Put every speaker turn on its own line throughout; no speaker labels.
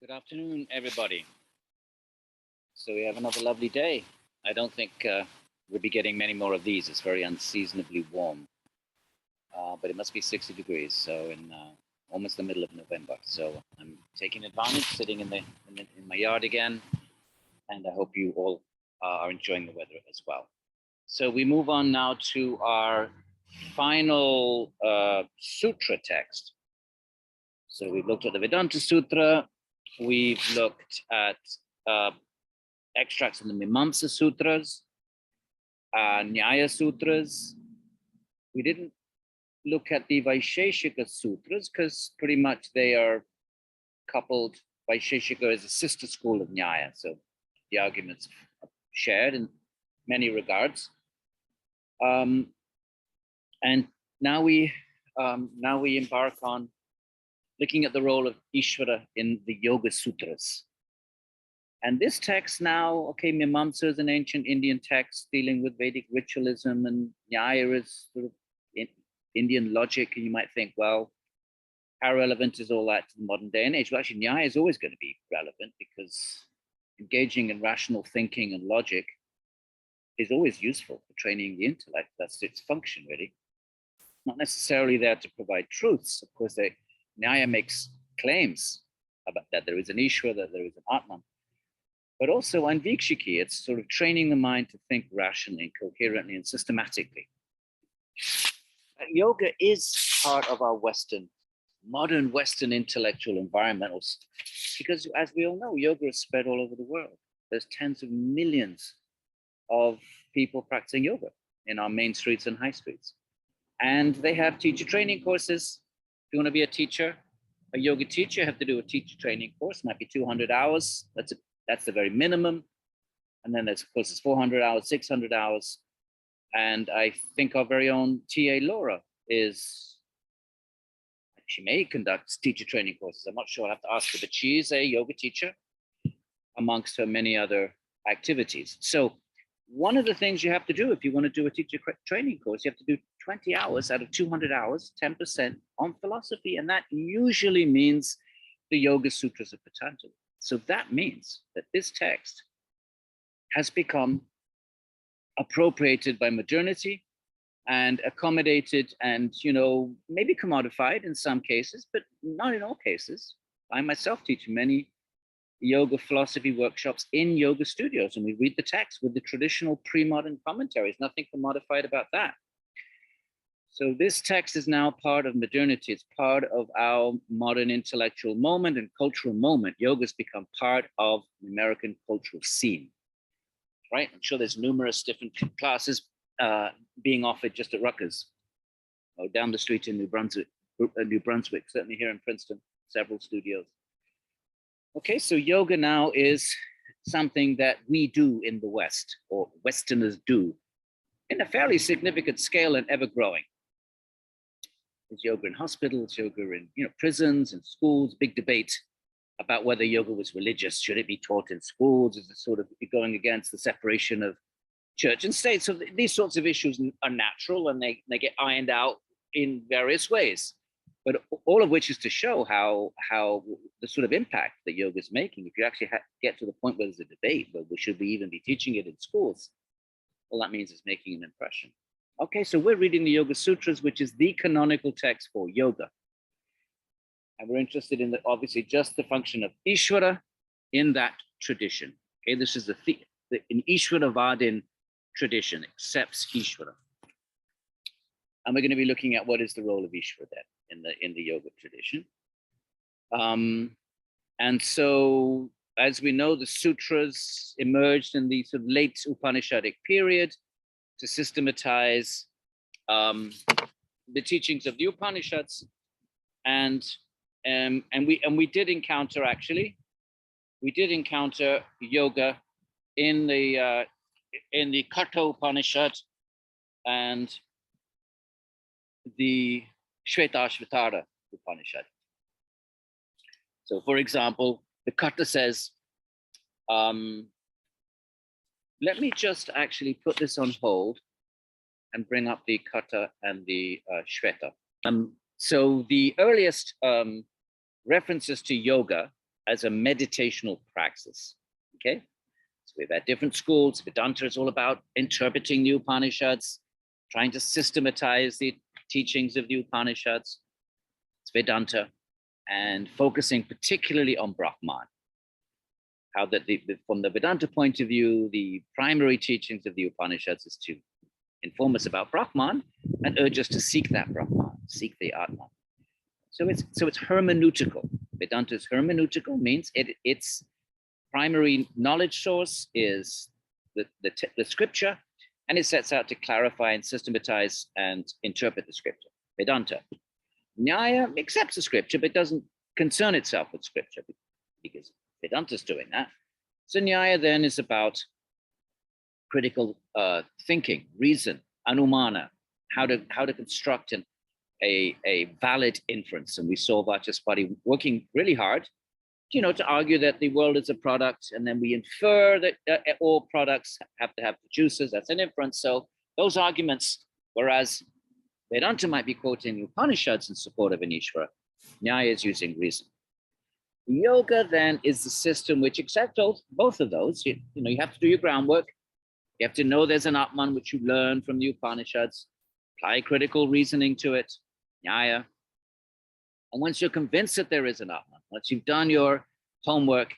Good afternoon, everybody. So we have another lovely day. I don't think we'll be getting many more of these. It's very unseasonably warm, but it must be 60 degrees. So in almost the middle of November. So I'm taking advantage, sitting in my yard again, and I hope you all are enjoying the weather as well. So we move on now to our final sutra text. So we've looked at the Vedanta Sutra. We've looked at extracts from the Mimamsa Sutras, Nyaya Sutras. We didn't look at the Vaisheshika Sutras because pretty much they are coupled. Vaisheshika is a sister school of Nyaya, so the arguments are shared in many regards. And now we embark on looking at the role of Īśvara in the Yoga Sutras. And this text now, okay, Mimamsa is an ancient Indian text dealing with Vedic ritualism, and Nyaya is sort of Indian logic. And you might think, well, how relevant is all that to the modern day and age? Well, actually, Nyaya is always going to be relevant because engaging in rational thinking and logic is always useful for training the intellect. That's its function, really. Not necessarily there to provide truths. Of course, Nyaya makes claims about that there is an Īśvara, that there is an Atman. But also on Vikshiki, it's sort of training the mind to think rationally, coherently, and systematically. Yoga is part of our modern Western intellectual environment, because as we all know, yoga is spread all over the world. There's tens of millions of people practicing yoga in our main streets and high streets. And they have teacher training courses. If you want to be a teacher, a yoga teacher, you have to do a teacher training course. It might be 200 hours. That's the very minimum. And then there's, of course, it's 400 hours, 600 hours. And I think our very own T.A. Laura she may conduct teacher training courses. I'm not sure, I'll have to ask her, but she is a yoga teacher amongst her many other activities. So one of the things you have to do if you want to do a teacher training course, you have to do 20 hours out of 200 hours, 10% on philosophy. And that usually means the Yoga Sutras of Patanjali. So that means that this text has become appropriated by modernity and accommodated and, maybe commodified in some cases, but not in all cases. I myself teach many yoga philosophy workshops in yoga studios, and we read the text with the traditional pre-modern commentaries, nothing commodified about that. So this text is now part of modernity. It's part of our modern intellectual moment and cultural moment. Yoga has become part of the American cultural scene, right? I'm sure there's numerous different classes being offered just at Rutgers or down the street in New Brunswick, certainly here in Princeton, several studios. Okay, so yoga now is something that we do in the West, or Westerners do, in a fairly significant scale and ever growing. There's yoga in hospitals, yoga in prisons and schools. Big debate about whether yoga was religious. Should it be taught in schools? Is it sort of going against the separation of church and state? So these sorts of issues are natural, and they get ironed out in various ways. But all of which is to show how the sort of impact that yoga is making. If you actually get to the point where there's a debate, well, should we even be teaching it in schools? Well, that means it's making an impression. Okay, so we're reading the Yoga Sutras, which is the canonical text for yoga. And we're interested in, obviously, just the function of Īśvara in that tradition. Okay, this is an Īśvaravadin tradition, accepts Īśvara. And we're going to be looking at what is the role of Īśvara then in the yoga tradition. And so, as we know, the sutras emerged in the sort of late Upanishadic period to systematize the teachings of the Upanishads, and we did encounter yoga in the Katha Upanishad and the Shvetashvatara Upanishad. So, for example, the Katha says, let me just actually put this on hold and bring up the Katha and the Shveta. So the earliest references to yoga as a meditational praxis. Okay, so we've had different schools. Vedanta is all about interpreting the Upanishads, trying to systematize the teachings of the Upanishads. It's Vedanta, and focusing particularly on Brahman. How that from the Vedanta point of view, the primary teachings of the Upanishads is to inform us about Brahman and urge us to seek that Brahman, seek the Atman. So it's hermeneutical. Vedanta's hermeneutical means its primary knowledge source is the scripture, and it sets out to clarify and systematize and interpret the scripture. Vedanta. Nyaya accepts the scripture, but doesn't concern itself with scripture because Vedanta's doing that. So Nyaya then is about critical thinking, reason, anumana, how to construct a valid inference. And we saw Vachaspati working really hard, to argue that the world is a product, and then we infer that all products have to have producers. That's an inference. So those arguments, whereas Vedanta might be quoting the Upanishads in support of an Īśvara, Nyaya is using reason. Yoga then is the system which accepts both of those. You have to do your groundwork. You have to know there's an Atman, which you learn from the Upanishads, apply critical reasoning to it, Nyaya. And once you're convinced that there is an Atman, once you've done your homework,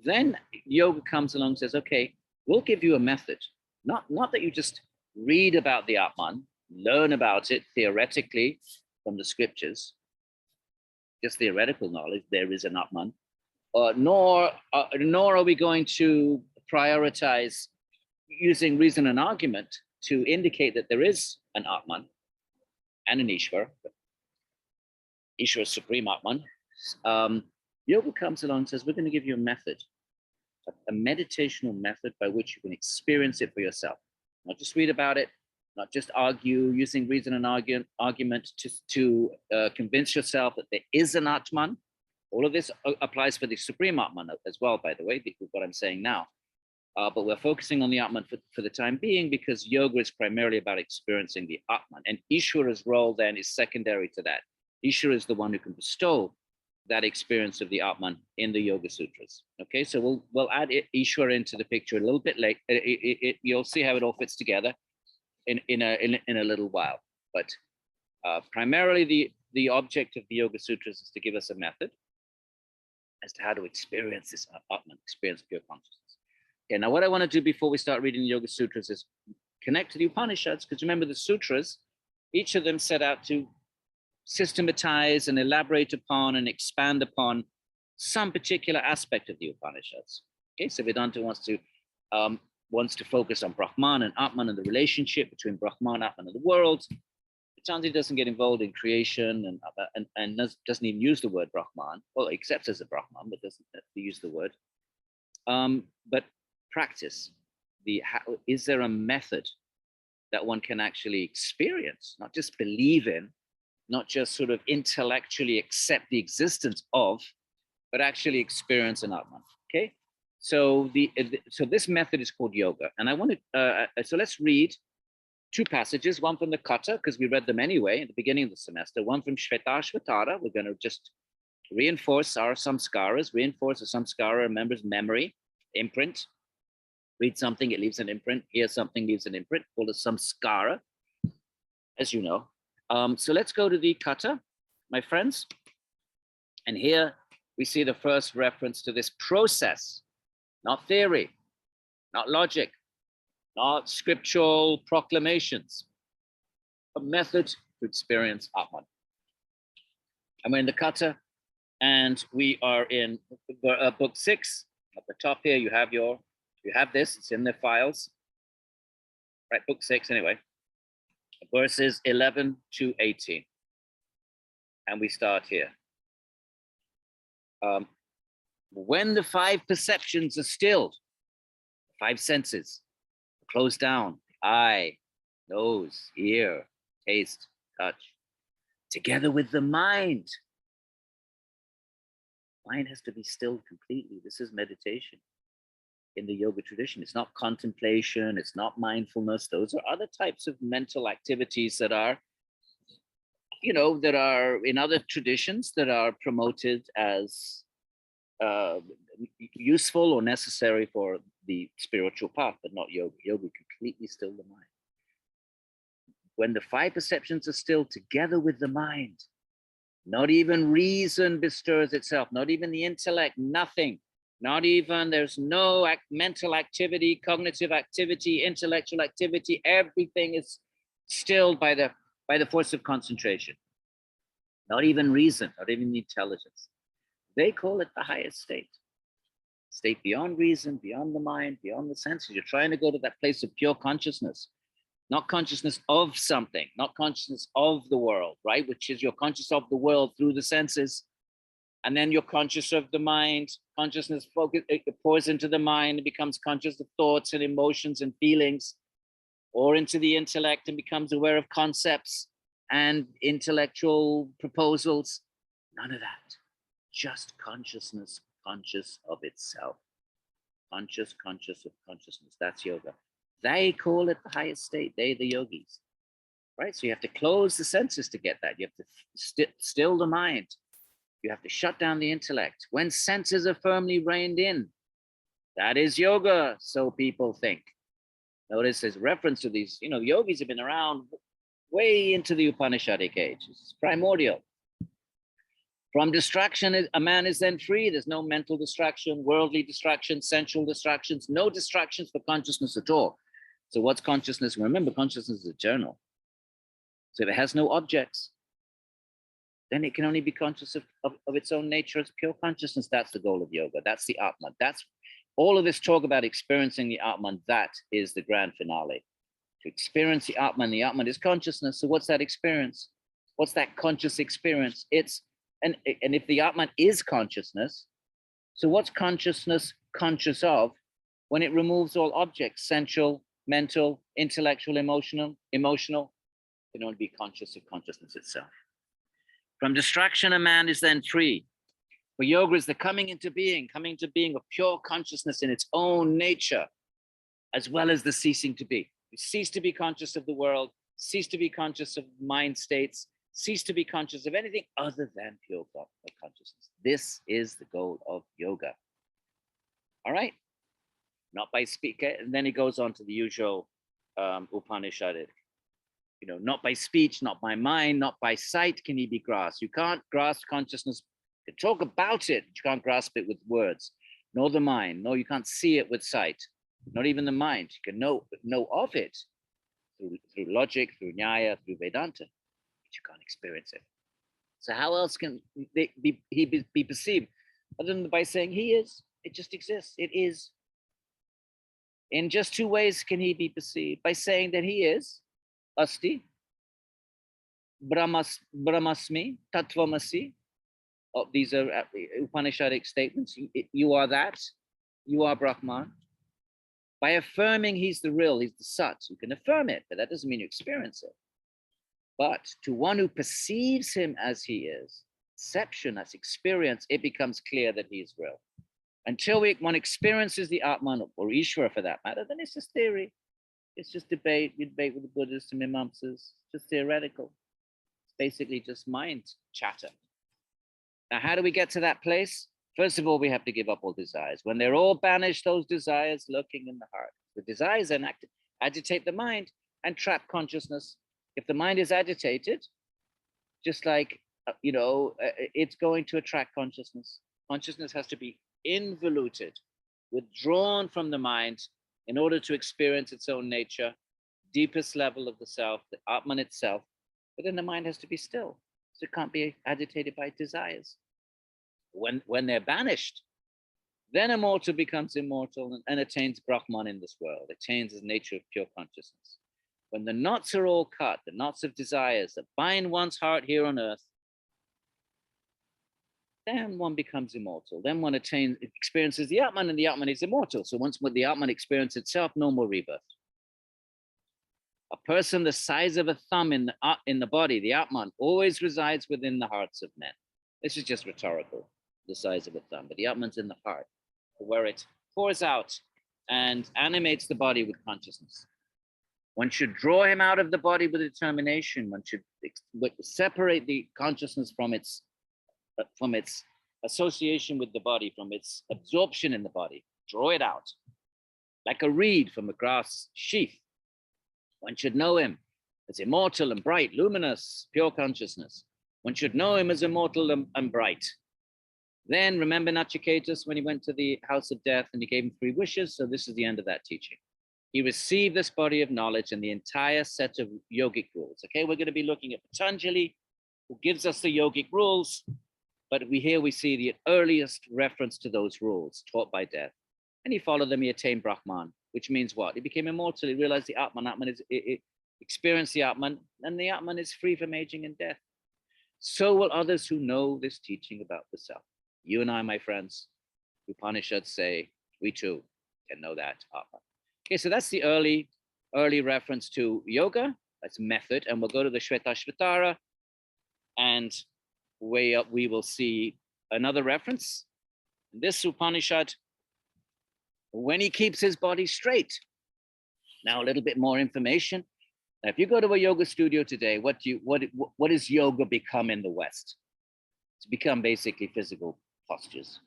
then yoga comes along and says, okay, we'll give you a method. Not that you just read about the Atman, learn about it theoretically from the scriptures, just theoretical knowledge, there is an Atman, nor are we going to prioritize using reason and argument to indicate that there is an Atman and an Īśvara. Īśvara is supreme Atman. Yoga comes along and says, we're going to give you a method, a meditational method by which you can experience it for yourself. Not just read about it, not just argue using reason and argument to convince yourself that there is an Atman. All of this applies for the supreme Atman as well, by the way, what I'm saying now. But we're focusing on the Atman for the time being, because yoga is primarily about experiencing the Atman. And Īśvara's role then is secondary to that. Īśvara is the one who can bestow that experience of the Atman in the Yoga Sutras. Okay, so we'll add Īśvara into the picture a little bit late. You'll see how it all fits together in a little while. But primarily the object of the Yoga Sutras is to give us a method as to how to experience this Atman, experience pure consciousness. Okay, now what I want to do before we start reading the Yoga Sutras is connect to the Upanishads, because remember the sutras, each of them set out to systematize and elaborate upon and expand upon some particular aspect of the Upanishads. Okay, so Vedanta wants to focus on Brahman and Atman and the relationship between Brahman, Atman, and the world. Vedanti doesn't get involved in creation and doesn't even use the word Brahman. Well, it accepts as a Brahman, but doesn't use the word. But practice. Is there a method that one can actually experience, not just believe in, not just sort of intellectually accept the existence of, but actually experience an Atman? Okay, so this method is called yoga, and I want to. So let's read two passages. One from the Kata, because we read them anyway at the beginning of the semester. One from Shvetashvatara. We're going to just reinforce our samskaras, reinforce a samskara member's memory, imprint. Read something, it leaves an imprint. Hear something, leaves an imprint, called a samskara, as you know. So let's go to the Kata, my friends. And here we see the first reference to this process, not theory, not logic, not scriptural proclamations, a method to experience Atman. And we're in the Kata, and we are in book 6. At the top here, you have this, it's in the files, right? Book 6 anyway, verses 11 to 18. And we start here. When the 5 perceptions are stilled, 5 senses are closed down, eye, nose, ear, taste, touch, together with the mind. Mind has to be stilled completely. This is meditation. In the yoga tradition, it's not contemplation, it's not mindfulness. Those are other types of mental activities that are, that are in other traditions that are promoted as useful or necessary for the spiritual path, but not yoga. Yoga completely still the mind. When the five perceptions are still together with the mind, not even reason bestirs itself, not even the intellect, nothing, not even, there's no mental activity, cognitive activity, intellectual activity, everything is stilled by the force of concentration. Not even reason, not even intelligence. They call it the highest state. State beyond reason, beyond the mind, beyond the senses. You're trying to go to that place of pure consciousness. Not consciousness of something, not consciousness of the world, right? Which is you're conscious of the world through the senses, and then you're conscious of the mind. Consciousness focus, it pours into the mind, it becomes conscious of thoughts and emotions and feelings, or into the intellect and becomes aware of concepts and intellectual proposals. None of that. Just consciousness, conscious of itself. Conscious of consciousness. That's yoga. They call it the highest state. They, the yogis, right? So you have to close the senses to get that. You have to still the mind. You have to shut down the intellect. When senses are firmly reined in, that is yoga, so people think. Notice there's reference to these, the yogis have been around way into the Upanishadic age. It's primordial. From distraction, a man is then free. There's no mental distraction, worldly distraction, sensual distractions, no distractions for consciousness at all. So what's consciousness? Remember, consciousness is eternal. So if it has no objects, then it can only be conscious of its own nature as pure consciousness. That's the goal of yoga. That's the Atman. That's all of this talk about experiencing the Atman. That is the grand finale. To experience the Atman is consciousness. So what's that experience? What's that conscious experience? And if the Atman is consciousness, so what's consciousness conscious of when it removes all objects, sensual, mental, intellectual, emotional, it can only be conscious of consciousness itself. From distraction, a man is then free. For yoga is the coming into being of pure consciousness in its own nature, as well as the ceasing to be. You cease to be conscious of the world, cease to be conscious of mind states, cease to be conscious of anything other than pure consciousness. This is the goal of yoga. All right? Not by speaking, and then he goes on to the usual Upanishadic. Not by speech, not by mind, not by sight can he be grasped. You can't grasp consciousness. You can talk about it, but you can't grasp it with words, nor the mind. No, you can't see it with sight, not even the mind. You can know of it through logic, through Nyaya, through Vedanta, but you can't experience it. So how else can he be perceived other than by saying he is? It just exists. It is. In just two ways can he be perceived: by saying that he is, asti, brahmasmi, tattvamasi. Oh, these are Upanishadic statements. You are that, you are Brahman. By affirming he's the real, he's the Sat, you can affirm it, but that doesn't mean you experience it. But to one who perceives him as he is, perception, as experience, it becomes clear that he is real. Until one experiences the Atman or Īśvara for that matter, then it's just theory. It's just debate. You debate with the Buddhists and Mimamsas, just theoretical. It's basically just mind chatter. Now, how do we get to that place? First of all, we have to give up all desires. When they're all banished, those desires lurking in the heart. The desires then agitate the mind and trap consciousness. If the mind is agitated, just like, it's going to attract consciousness. Consciousness has to be involuted, withdrawn from the mind in order to experience its own nature, deepest level of the self, the Atman itself. But then the mind has to be still. So it can't be agitated by desires. When they're banished, then a mortal becomes immortal and attains Brahman in this world, attains the nature of pure consciousness. When the knots are all cut, the knots of desires that bind one's heart here on earth, then one becomes immortal. Then one experiences the Atman, and the Atman is immortal. So once the Atman experiences itself, no more rebirth. A person the size of a thumb in the body, the Atman, always resides within the hearts of men. This is just rhetorical, the size of a thumb, but the Atman's in the heart, where it pours out and animates the body with consciousness. One should draw him out of the body with determination. One should separate the consciousness from its association with the body, from its absorption in the body. Draw it out. Like a reed from a grass sheath. One should know him as immortal and bright, luminous, pure consciousness. One should know him as immortal and bright. Then remember Nachiketas when he went to the house of death and he gave him 3 wishes. So this is the end of that teaching. He received this body of knowledge and the entire set of yogic rules. Okay, we're going to be looking at Patanjali, who gives us the yogic rules. But here we see the earliest reference to those rules taught by death. And he followed them, he attained Brahman, which means what? He became immortal, he realized the Atman. Atman is, experienced the Atman, and the Atman is free from aging and death. So will others who know this teaching about the self. You and I, my friends, the Upanishads say, we too can know that Atman. Okay, so that's the early reference to yoga. That's method. And we'll go to the Shvetashvatara, and way up we will see another reference. This Upanishad, when he keeps his body straight. Now a little bit more information. Now, if you go to a yoga studio today, what does yoga become in the West? It's become basically physical postures.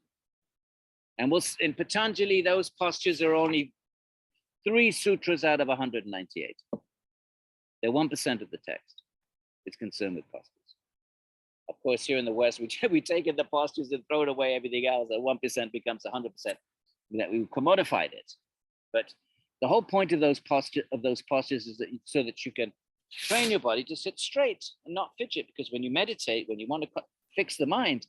And in Patanjali, those postures are only 3 sutras out of 198. They're 1% of the text. It's concerned with postures. Of course, here in the West, we take in the postures and throw it away, everything else. That 1% becomes 100%. That we've commodified it. But the whole point of those postures is that so that you can train your body to sit straight and not fidget. Because when you meditate, when you want to fix the mind,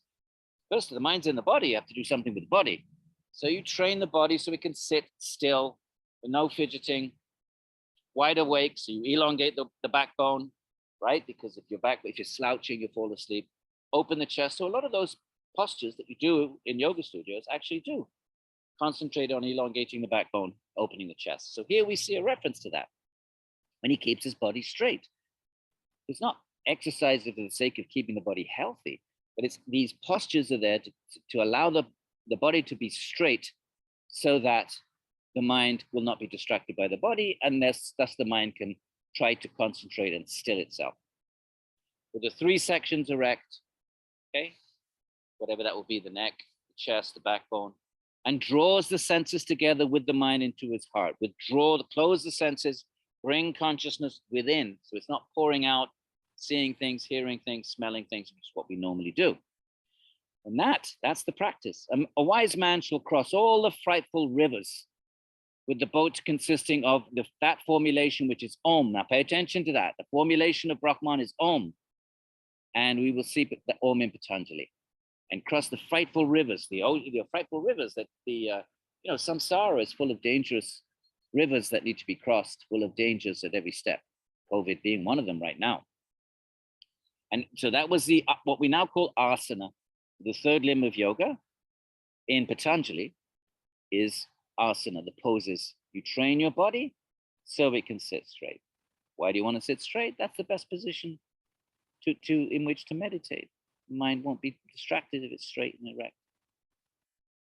first the mind's in the body, you have to do something with the body. So you train the body so it can sit still, with no fidgeting, wide awake. So you elongate the backbone, right? Because if you're slouching, you fall asleep. Open the chest. So a lot of those postures that you do in yoga studios actually do concentrate on elongating the backbone, opening the chest. So here we see a reference to that. When he keeps his body straight. It's not exercise for the sake of keeping the body healthy, but it's these postures are there to allow the body to be straight so that the mind will not be distracted by the body, and thus the mind can try to concentrate and still itself. With the 3 sections erect, okay, whatever that will be, the neck, the chest, the backbone, and draws the senses together with the mind into his heart. Close the senses, bring consciousness within. So it's not pouring out, seeing things, hearing things, smelling things, which is what we normally do. And that's the practice. A wise man shall cross all the frightful rivers with the boat consisting of that formulation, which is Om. Now pay attention to that. The formulation of Brahman is Om. And we will see the Om in Patanjali. And cross the frightful rivers, the frightful rivers that samsara is full of dangerous rivers that need to be crossed, full of dangers at every step, COVID being one of them right now. And so that was what we now call asana. The 3rd limb of yoga in Patanjali is asana, the poses. You train your body so it can sit straight. Why do you want to sit straight? That's the best position in which to meditate. The mind won't be distracted if it's straight and erect.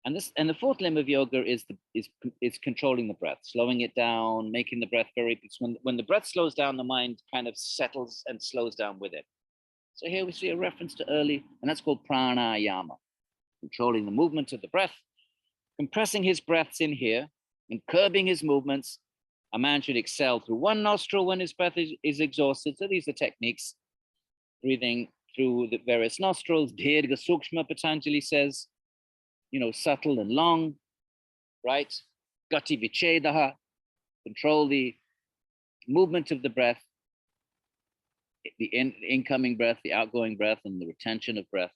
And the 4th limb of yoga is controlling the breath, slowing it down, making the breath because when the breath slows down, the mind kind of settles and slows down with it. So here we see a reference to early, and that's called pranayama, controlling the movement of the breath, compressing his breaths in here and curbing his movements. A man should exhale through one nostril when his breath is exhausted. So these are techniques, breathing through the various nostrils. Dirgha Sukshma, Patanjali says, subtle and long, right? Gati Vichedaha, control the movement of the breath, the incoming breath, the outgoing breath, and the retention of breath.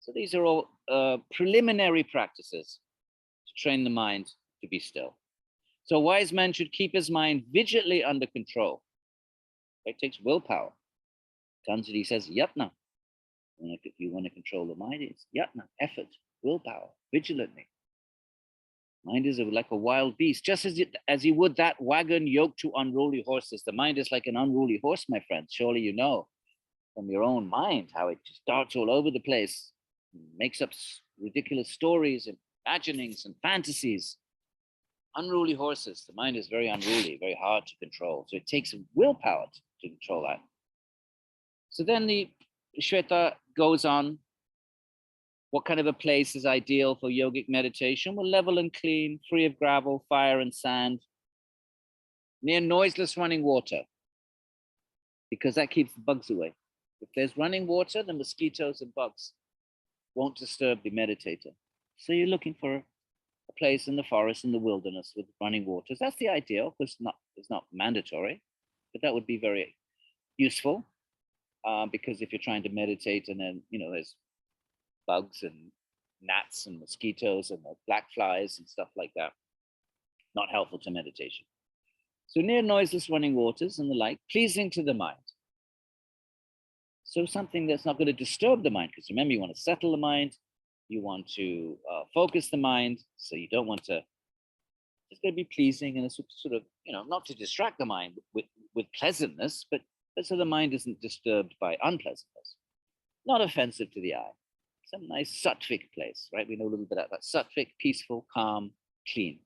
So these are all preliminary practices to train the mind to be still. So a wise man should keep his mind vigilantly under control. It takes willpower. Patanjali says yatna. If you want to control the mind, it's yatna, effort, willpower, vigilantly. Mind is like a wild beast, just as you would that wagon yoked to unruly horses. The mind is like an unruly horse, my friends. Surely you know from your own mind how it just darts all over the place, makes up ridiculous stories and imaginings and fantasies. Unruly horses. The mind is very unruly, very hard to control. So it takes willpower to control that. So then the Shweta goes on What kind of a place is ideal for yogic meditation? Well, level and clean, free of gravel, fire, and sand, near noiseless running water, because that keeps the bugs away. If there's running water, the mosquitoes and bugs won't disturb the meditator. So you're looking for a place in the forest, in the wilderness with running waters. That's the ideal, because it's not mandatory, but that would be very useful, because if you're trying to meditate and then, there's bugs and gnats and mosquitoes and black flies and stuff like that, not helpful to meditation. So near noiseless running waters and the like, pleasing to the mind. So something that's not going to disturb the mind, because remember, you want to settle the mind, you want to focus the mind, so you don't want to, it's going to be pleasing and it's sort of, not to distract the mind with pleasantness, but so the mind isn't disturbed by unpleasantness. Not offensive to the eye. Some nice sattvic place, right? We know a little bit about that. Sattvic, peaceful, calm, clean.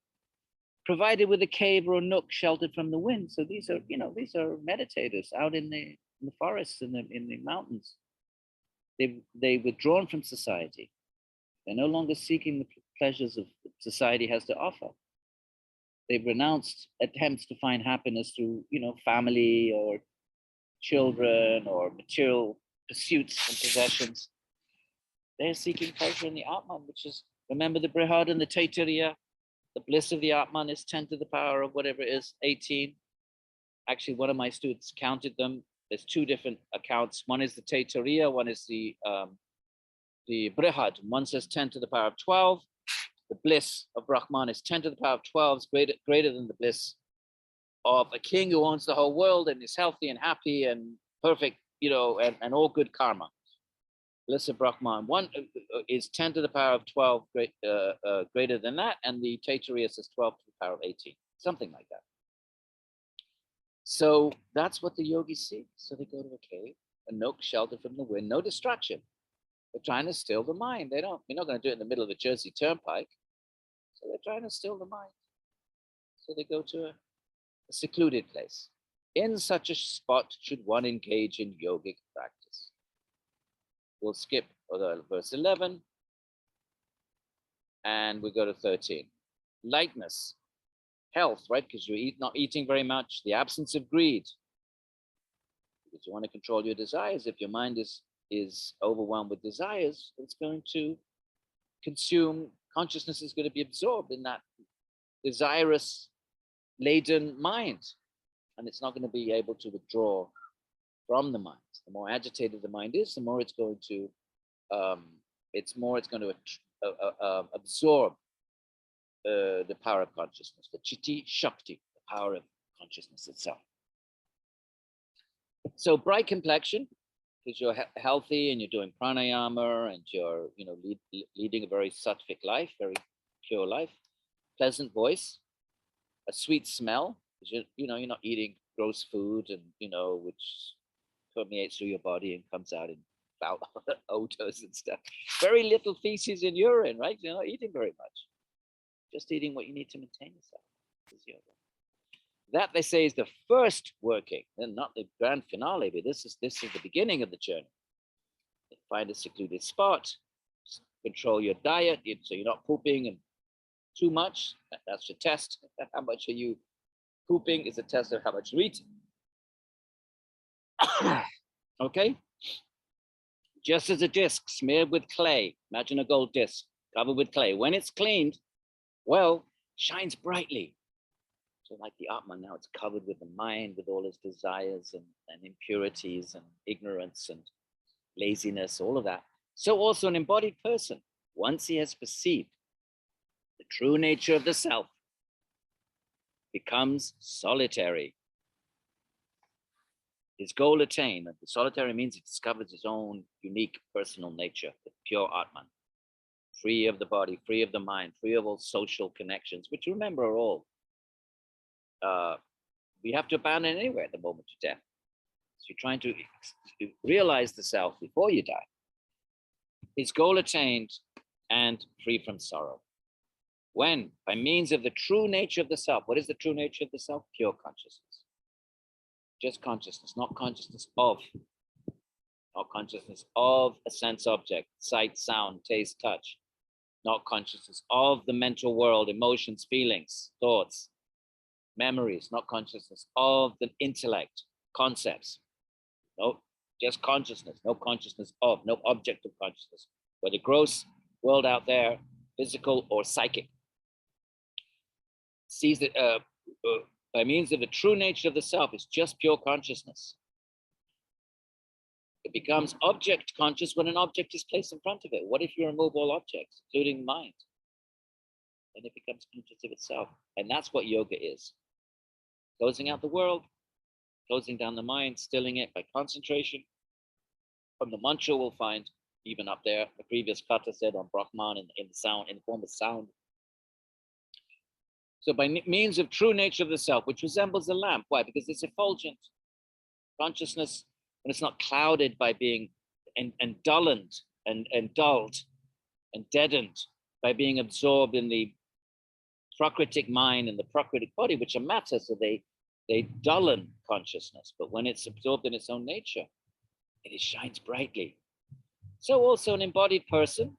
Provided with a cave or a nook sheltered from the wind. So these are meditators out in the forests, in the mountains. They've withdrawn from society. They're no longer seeking the pleasures of society has to offer. They've renounced attempts to find happiness through, family or children or material pursuits and possessions. They're seeking pleasure in the Atman, which is, remember the Brihad and the Taittiriya, the bliss of the Atman is 10 to the power of whatever it is, 18. Actually, one of my students counted them. There's two different accounts. One is the Taittiriya, one is the Brihad. One says 10 to the power of 12. The bliss of Brahman is 10 to the power of 12, is greater than the bliss of a king who owns the whole world and is healthy and happy and perfect, and all good karma. Bliss of Brahman. One is 10 to the power of 12, greater than that, and the Taittiriya is 12 to the power of 18, something like that. So that's what the yogis seek. So they go to a cave, a nook sheltered from the wind, no distraction. They're trying to still the mind. You're not going to do it in the middle of a Jersey Turnpike. So they're trying to still the mind. So they go to a secluded place. In such a spot should one engage in yogic practice. We'll skip verse 11 and we go to 13. Lightness, health, right? Because you're not eating very much. The absence of greed, because you want to control your desires. If your mind is overwhelmed with desires, it's going to consume, consciousness is going to be absorbed in that desirous laden mind, and it's not going to be able to withdraw from the mind. The more agitated the mind is, the more it's going to absorb the power of consciousness, the chitti shakti, the power of consciousness itself. So bright complexion, because you're healthy and you're doing pranayama and you're leading a very sattvic life, very pure life. Pleasant voice, a sweet smell, because you're not eating gross food and which permeates through your body and comes out in foul odors and stuff. Very little feces and urine, right? You're not eating very much. Just eating what you need to maintain yourself. That, they say, is the first working, and not the grand finale, but this is the beginning of the journey. Find a secluded spot, control your diet, so you're not pooping and too much. That's the test. How much are you pooping is a test of how much you're eating. Okay? Just as a disc smeared with clay, imagine a gold disc covered with clay. When it's cleaned, well, shines brightly. So like the Atman, now it's covered with the mind, with all its desires and impurities and ignorance and laziness, all of that. So also an embodied person, once he has perceived the true nature of the self, becomes solitary. His goal attained, and the solitary means he discovers his own unique personal nature, the pure Atman, free of the body, free of the mind, free of all social connections, which remember are all we have to abandon anywhere at the moment of death. So you're trying to realize the self before you die. His goal attained and free from sorrow. When? By means of the true nature of the self. What is the true nature of the self? Pure consciousness. Just consciousness, not consciousness of. not consciousness of a sense object, sight, sound, taste, touch, not consciousness of the mental world, emotions, feelings, thoughts, memories, not consciousness of the intellect, concepts. No, just consciousness, no consciousness of, no object of consciousness, whether gross world out there, physical or psychic. Sees that by means of the true nature of the self, it's just pure consciousness. It becomes object conscious when an object is placed in front of it. What if you remove all objects, including mind? Then it becomes conscious of itself. And that's what yoga is. Closing out the world, closing down the mind, stilling it by concentration. From the mantra, we'll find even up there, the previous kata said on Brahman in the sound, in the form of sound. So by means of true nature of the self, which resembles a lamp. Why? Because it's effulgent. Consciousness, when it's not clouded by being and dulled and deadened by being absorbed in the prakritic mind and the prakritic body, which are matter, so they dullen consciousness. But when it's absorbed in its own nature, it shines brightly. So also an embodied person,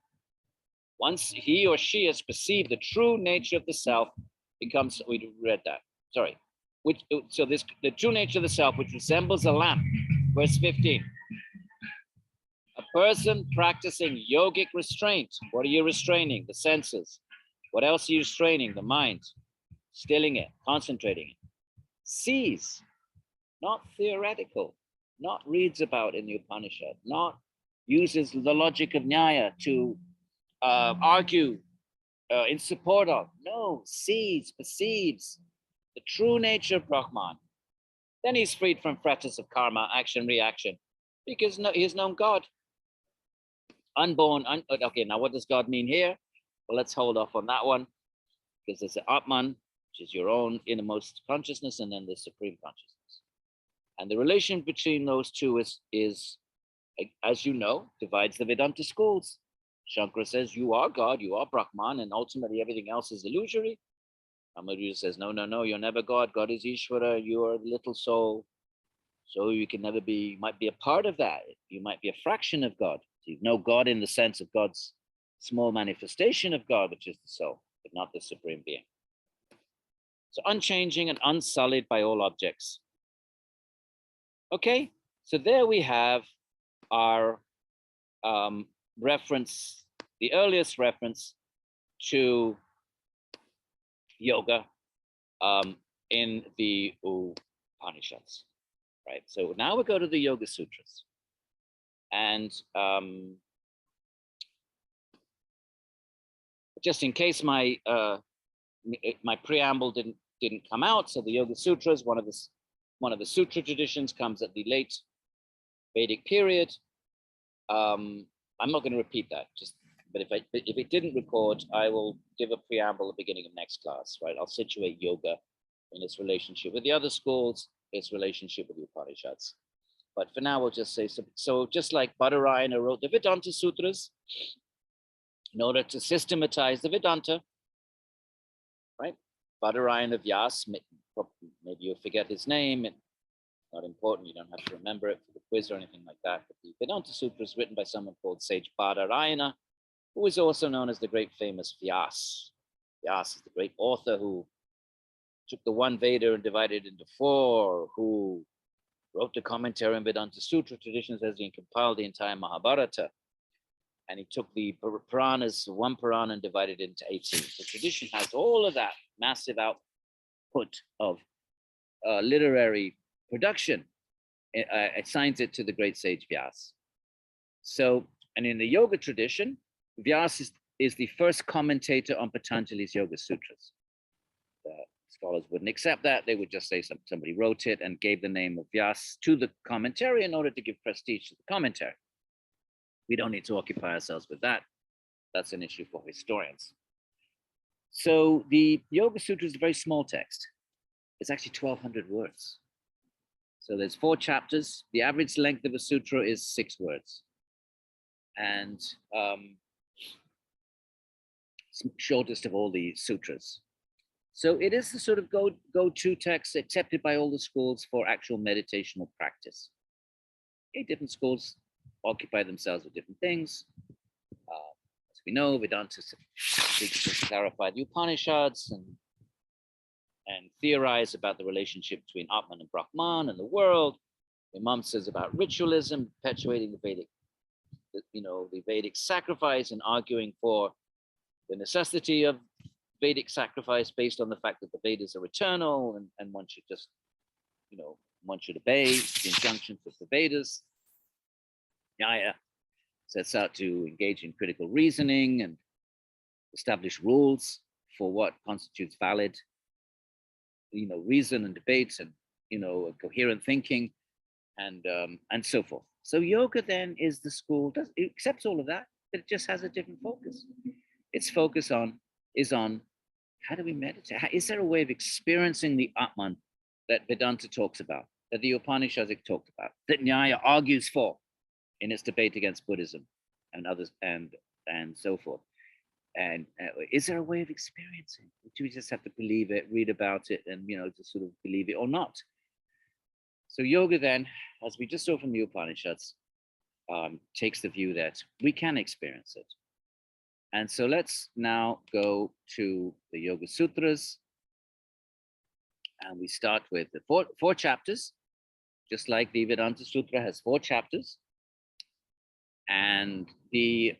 once he or she has perceived the true nature of the self, becomes, we read that, sorry. So the true nature of the self, which resembles a lamp, verse 15. A person practicing yogic restraint. What are you restraining? The senses. What else are you restraining? The mind. Stilling it, concentrating it. Sees, not theoretical, not reads about in the Upanishad, not uses the logic of Nyaya to argue in support of. No, sees, perceives the true nature of Brahman. Then he's freed from fetters of karma, action, reaction, because he has known God. Unborn, okay, now what does God mean here? Well, let's hold off on that one, because there's the Atman, which is your own innermost consciousness, and then the supreme consciousness. And the relation between those two is, as you know, divides the Vedanta schools. Shankara says, you are God, you are Brahman, and ultimately everything else is illusory. Ramanuja says, no, you're never God. God is Īśvara, you are the little soul. So you can never be, you might be a part of that. You might be a fraction of God. You know God in the sense of God's small manifestation of God, which is the soul, but not the supreme being. So unchanging and unsullied by all objects. Okay, so there we have our reference, the earliest reference to yoga in the Upanishads, right? So now we go to the Yoga Sutras. And just in case my preamble didn't come out, so the Yoga Sutras, one of the sutra traditions, comes at the late Vedic period. I'm not going to repeat that, but if it didn't record, I will give a preamble at the beginning of next class, right? I'll situate yoga in its relationship with the other schools, its relationship with the Upanishads. But for now, we'll just say, so just like Badarayana wrote the Vedanta Sutras, in order to systematize the Vedanta, right? Badarayana Vyas, maybe you'll forget his name, it's not important, you don't have to remember it for the quiz or anything like that. But the Vedanta Sutra is written by someone called Sage Badarayana, who is also known as the great famous Vyas. Vyas is the great author who took the one Veda and divided it into four, who wrote the commentary on Vedanta Sutra traditions as he compiled the entire Mahabharata. And he took the Puranas, one Purana, and divided it into 18. The tradition has all of that massive output of literary production. It assigns it to the great sage Vyas. So, and in the yoga tradition, Vyas is the first commentator on Patanjali's Yoga Sutras. Scholars wouldn't accept that. They would just say somebody wrote it and gave the name of Vyas to the commentary in order to give prestige to the commentary. We don't need to occupy ourselves with that. That's an issue for historians. So the Yoga Sutra is a very small text. It's actually 1,200 words. So there's 4 chapters. The average length of a sutra is 6 words. And shortest of all the sutras. So it is the sort of go-to text accepted by all the schools for actual meditational practice. 8 different schools occupy themselves with different things. As we know, Vedanta seeks to clarify the Upanishads and theorize about the relationship between Atman and Brahman and the world. Mimamsa about ritualism, perpetuating the Vedic sacrifice and arguing for the necessity of Vedic sacrifice based on the fact that the Vedas are eternal and one should just, one should obey the injunctions of the Vedas. Nyaya sets out to engage in critical reasoning and establish rules for what constitutes valid, reason and debates and, coherent thinking and so forth. So yoga then is the school, it accepts all of that, but it just has a different focus. Its focus is on how do we meditate? Is there a way of experiencing the Atman that Vedanta talks about, that the Upanishads talked about, that Nyaya argues for in its debate against Buddhism and others and so forth? And is there a way of experiencing? Do we just have to believe it, read about it, and just sort of believe it or not? So yoga then, as we just saw from the Upanishads, takes the view that we can experience it. And so let's now go to the Yoga Sutras. And we start with the four chapters, just like the Vedanta Sutra has 4 chapters. And we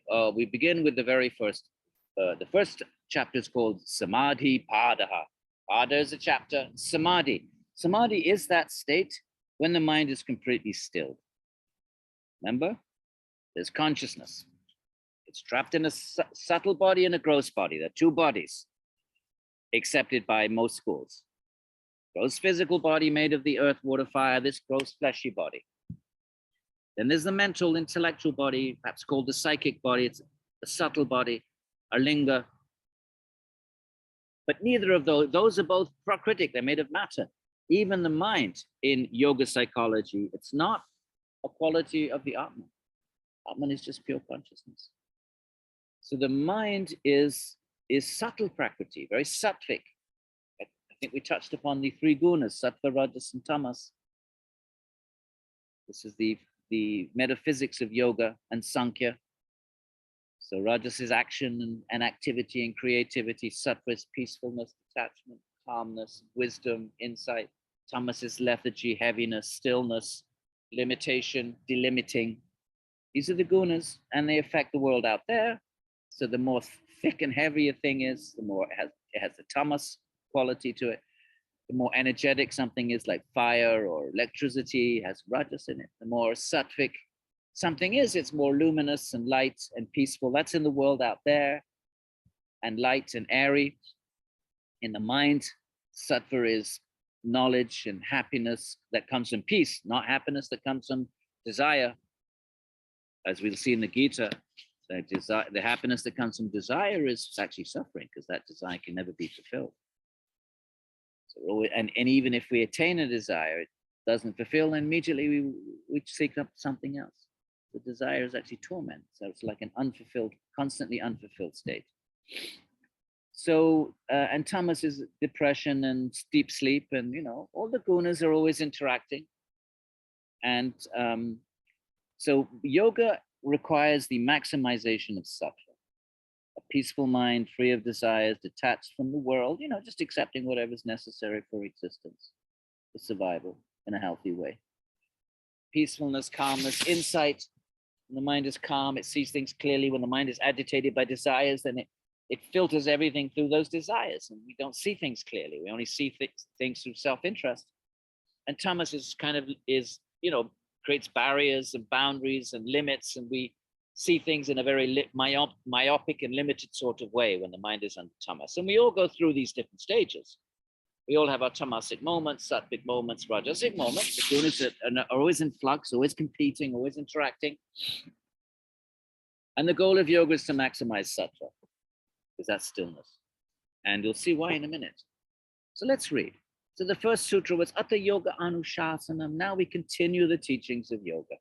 begin with the very first. The first chapter is called Samadhi Padaha. Pada is a chapter. Samadhi. Samadhi is that state when the mind is completely stilled. Remember, there's consciousness. It's trapped in a subtle body and a gross body. There are 2 bodies accepted by most schools. Gross physical body made of the earth, water, fire, this gross fleshy body. Then there's the mental, intellectual body, perhaps called the psychic body. It's a subtle body, a linga. But neither of those are both prakritic. They're made of matter. Even the mind in yoga psychology, it's not a quality of the Atman. Atman is just pure consciousness. So the mind is subtle prakriti, very sattvic. I think we touched upon the 3 gunas, sattva, rajas, and tamas. This is the metaphysics of yoga and sankhya. So rajas is action and activity and creativity. Sattva is peacefulness, detachment, calmness, wisdom, insight. Tamas is lethargy, heaviness, stillness, limitation, delimiting. These are the gunas, and they affect the world out there. So the more thick and heavy a thing is, the more it has the tamas quality to it. The more energetic something is, like fire or electricity, has rajas in it. The more sattvic something is, it's more luminous and light and peaceful. That's in the world out there, and light and airy. In the mind, sattva is knowledge and happiness that comes from peace, not happiness that comes from desire. As we'll see in the Gita, the happiness that comes from desire is actually suffering, because that desire can never be fulfilled. So and even if we attain a desire, it doesn't fulfill, and immediately we seek up something else. The desire is actually torment. So it's like an unfulfilled, constantly unfulfilled state. So, and tamas is depression and deep sleep, and all the gunas are always interacting. And so yoga requires the maximization of sattva, a peaceful mind, free of desires, detached from the world, just accepting whatever's necessary for existence, for survival in a healthy way. Peacefulness, calmness, insight. When the mind is calm, it sees things clearly. When the mind is agitated by desires, then it filters everything through those desires, and we don't see things clearly. We only see things through self-interest. And tamas is creates barriers and boundaries and limits, and we see things in a very myopic and limited sort of way when the mind is under tamas. And we all go through these different stages. We all have our tamasic moments, sattvic moments, rajasic moments. The gunas are always in flux, always competing, always interacting. And the goal of yoga is to maximize sattva, because that's stillness. And you'll see why in a minute. So let's read. So the first sutra was Atta Yoga Anushasanam. Now we continue the teachings of yoga.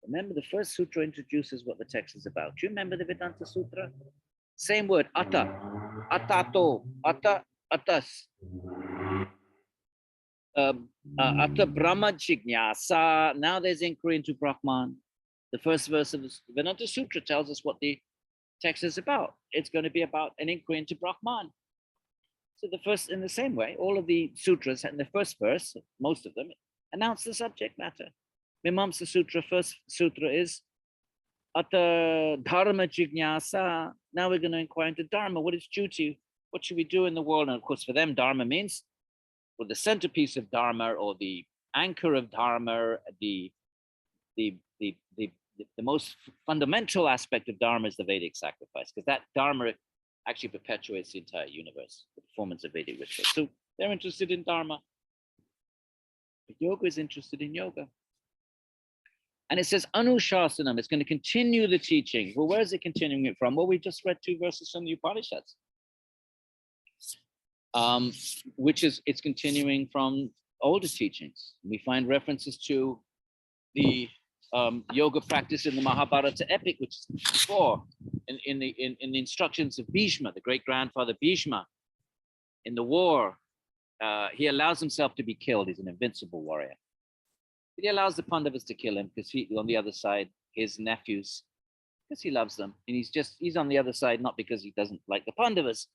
Remember, the first sutra introduces what the text is about. Do you remember the Vedanta Sutra? Same word, Atta, Attato, Atta, Attas. Ata Brahma Jignasa. Now there's inquiry into Brahman. The first verse of the Vedanta Sutra tells us what the text is about. It's going to be about an inquiry into Brahman. So the first, in the same way, all of the sutras in the first verse, most of them, announce the subject matter. Mimamsa Sutra, first sutra is Ata Dharma Jignasa. Now we're going to inquire into Dharma. What is duty? What should we do in the world? And of course, for them, Dharma means, well, the centerpiece of Dharma, or the anchor of Dharma, the most fundamental aspect of Dharma is the Vedic sacrifice, because that Dharma actually perpetuates the entire universe, the performance of Vedic rituals. So they're interested in Dharma. But yoga is interested in yoga. And it says Anushasanam, it's going to continue the teaching. Well, where is it continuing it from? Well, we just read 2 verses from the Upanishads, which is, it's continuing from older teachings. We find references to the yoga practice in the Mahabharata epic, which is before, in the instructions of Bhishma, the great grandfather Bhishma, in the war. He allows himself to be killed. He's an invincible warrior. But he allows the Pandavas to kill him because he, on the other side, his nephews, because he loves them. And he's on the other side, not because he doesn't like the Pandavas.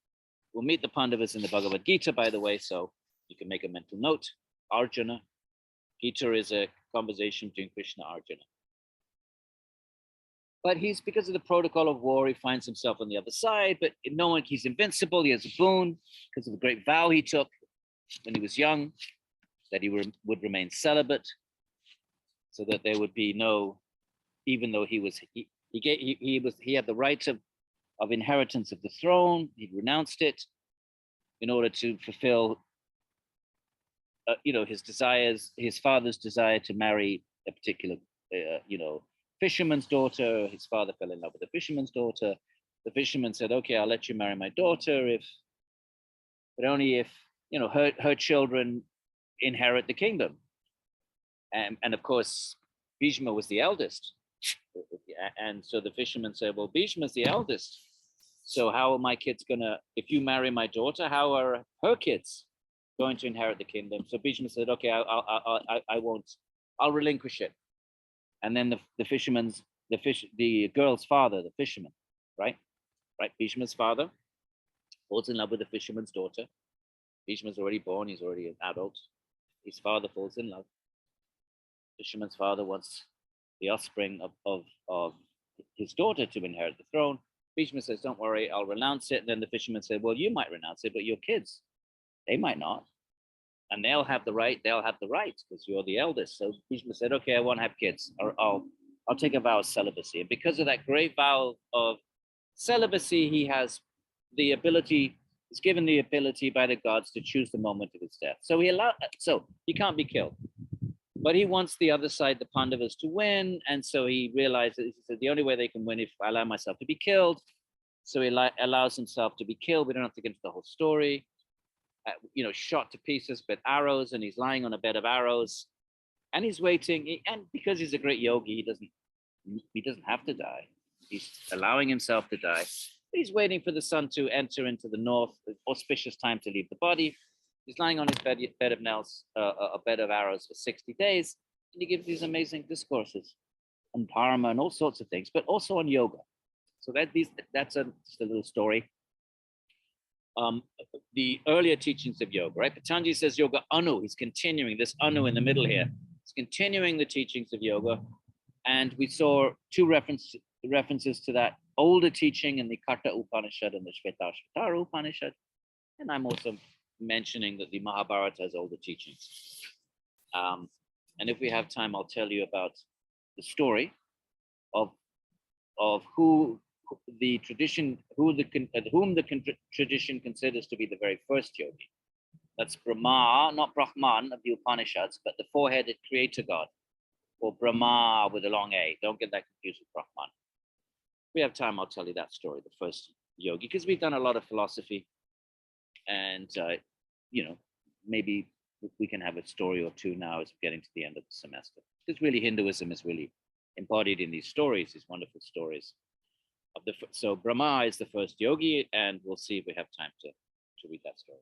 We'll meet the Pandavas in the Bhagavad Gita, by the way, so you can make a mental note. Arjuna. Gita is a conversation between Krishna and Arjuna. But he's, because of the protocol of war, he finds himself on the other side, but knowing he's invincible, he has a boon because of the great vow he took when he was young, that he would remain celibate, so that there would be no, even though he had the right of inheritance of the throne, he'd renounced it in order to fulfill his desires, his father's desire to marry a particular fisherman's daughter. His father fell in love with a fisherman's daughter. The fisherman said, okay, I'll let you marry my daughter, but only if her children inherit the kingdom. And of course, Bhishma was the eldest. And so the fisherman said, well, Bhishma's the eldest. So how are my kids gonna, if you marry my daughter, how are her kids going to inherit the kingdom? So Bhishma said, okay, I won't, I'll relinquish it. And then the girl's father, the fisherman, right? Bhishma's father falls in love with the fisherman's daughter. Bhishma's already born, he's already an adult. His father falls in love. Fisherman's father wants the offspring of his daughter to inherit the throne. Bhishma says, don't worry, I'll renounce it. And then the fisherman said, well, you might renounce it, but your kids, they might not. And they'll have the right because you're the eldest. So Bhishma said, okay, I won't have kids. Or I'll take a vow of celibacy. And because of that great vow of celibacy, he has the ability, he's given the ability by the gods to choose the moment of his death. So he can't be killed. But he wants the other side, the Pandavas, to win. And so he realizes, he said, the only way they can win is if I allow myself to be killed. So he allows himself to be killed. We don't have to get into the whole story. Shot to pieces with arrows, and he's lying on a bed of arrows, and he's waiting. And because he's a great yogi, he doesn't have to die. He's allowing himself to die. He's waiting for the sun to enter into the north, auspicious time to leave the body. He's lying on his bed of nails, a bed of arrows for 60 days, and he gives these amazing discourses on dharma and all sorts of things, but also on yoga. So that's just a little story. The earlier teachings of yoga, right? Patanjali says yoga anu. He's continuing this anu in the middle here. He's continuing the teachings of yoga, and we saw 2 references to that older teaching in the Katha Upanishad and the Shvetashvatara Upanishad. And I'm also mentioning that the Mahabharata has older teachings. And if we have time, I'll tell you about the story of whom the tradition considers to be the very first yogi. That's Brahma, not Brahman of the Upanishads, but the 4-headed creator god, or Brahma with a long A. Don't get that confused with Brahman. If we have time, I'll tell you that story, the first yogi, because we've done a lot of philosophy, and maybe we can have a story or 2 now as we're getting to the end of the semester. Because really Hinduism is really embodied in these stories, these wonderful stories. So Brahma is the first yogi, and we'll see if we have time to read that story.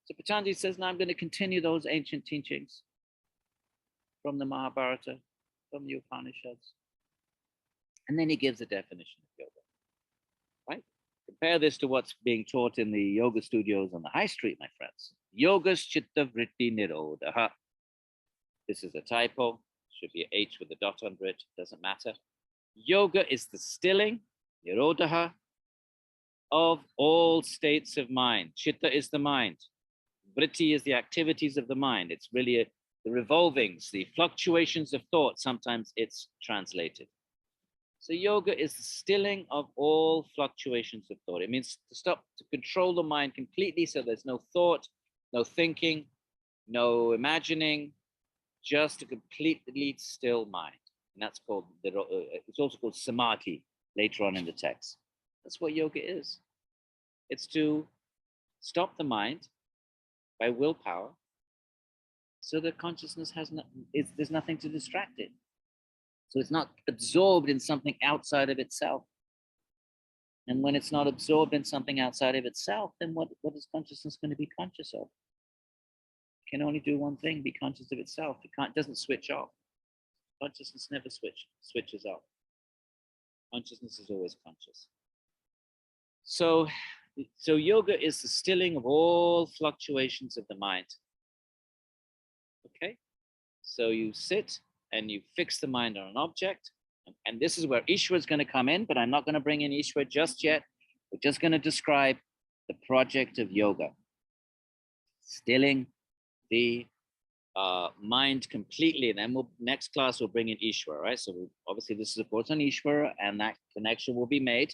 So Patanjali says, now I'm going to continue those ancient teachings from the Mahabharata, from the Upanishads. And then he gives a definition of yoga, right? Compare this to what's being taught in the yoga studios on the high street, my friends. Yogas chitta vritti nirodha. This is a typo. Should be an H with a dot under it. Doesn't matter. Yoga is the stilling, nirodha, of all states of mind. Chitta is the mind. Vritti is the activities of the mind. It's really the revolvings, the fluctuations of thought. Sometimes it's translated. So yoga is the stilling of all fluctuations of thought. It means to stop, to control the mind completely, so there's no thought, no thinking, no imagining, just a completely still mind. And that's called, it's also called samadhi later on in the text. That's what yoga is. It's to stop the mind by willpower, so that consciousness there's nothing to distract it. So it's not absorbed in something outside of itself. And when it's not absorbed in something outside of itself, then what is consciousness going to be conscious of? It can only do one thing, be conscious of itself. It doesn't switch off. Consciousness never switches off. Consciousness is always conscious. So yoga is the stilling of all fluctuations of the mind. Okay? So you sit and you fix the mind on an object. And this is where Īśvara is going to come in, but I'm not going to bring in Īśvara just yet. We're just going to describe the project of yoga. Stilling the mind completely. And then next class we'll bring in Īśvara, right? So obviously this is a course on Īśvara, and that connection will be made.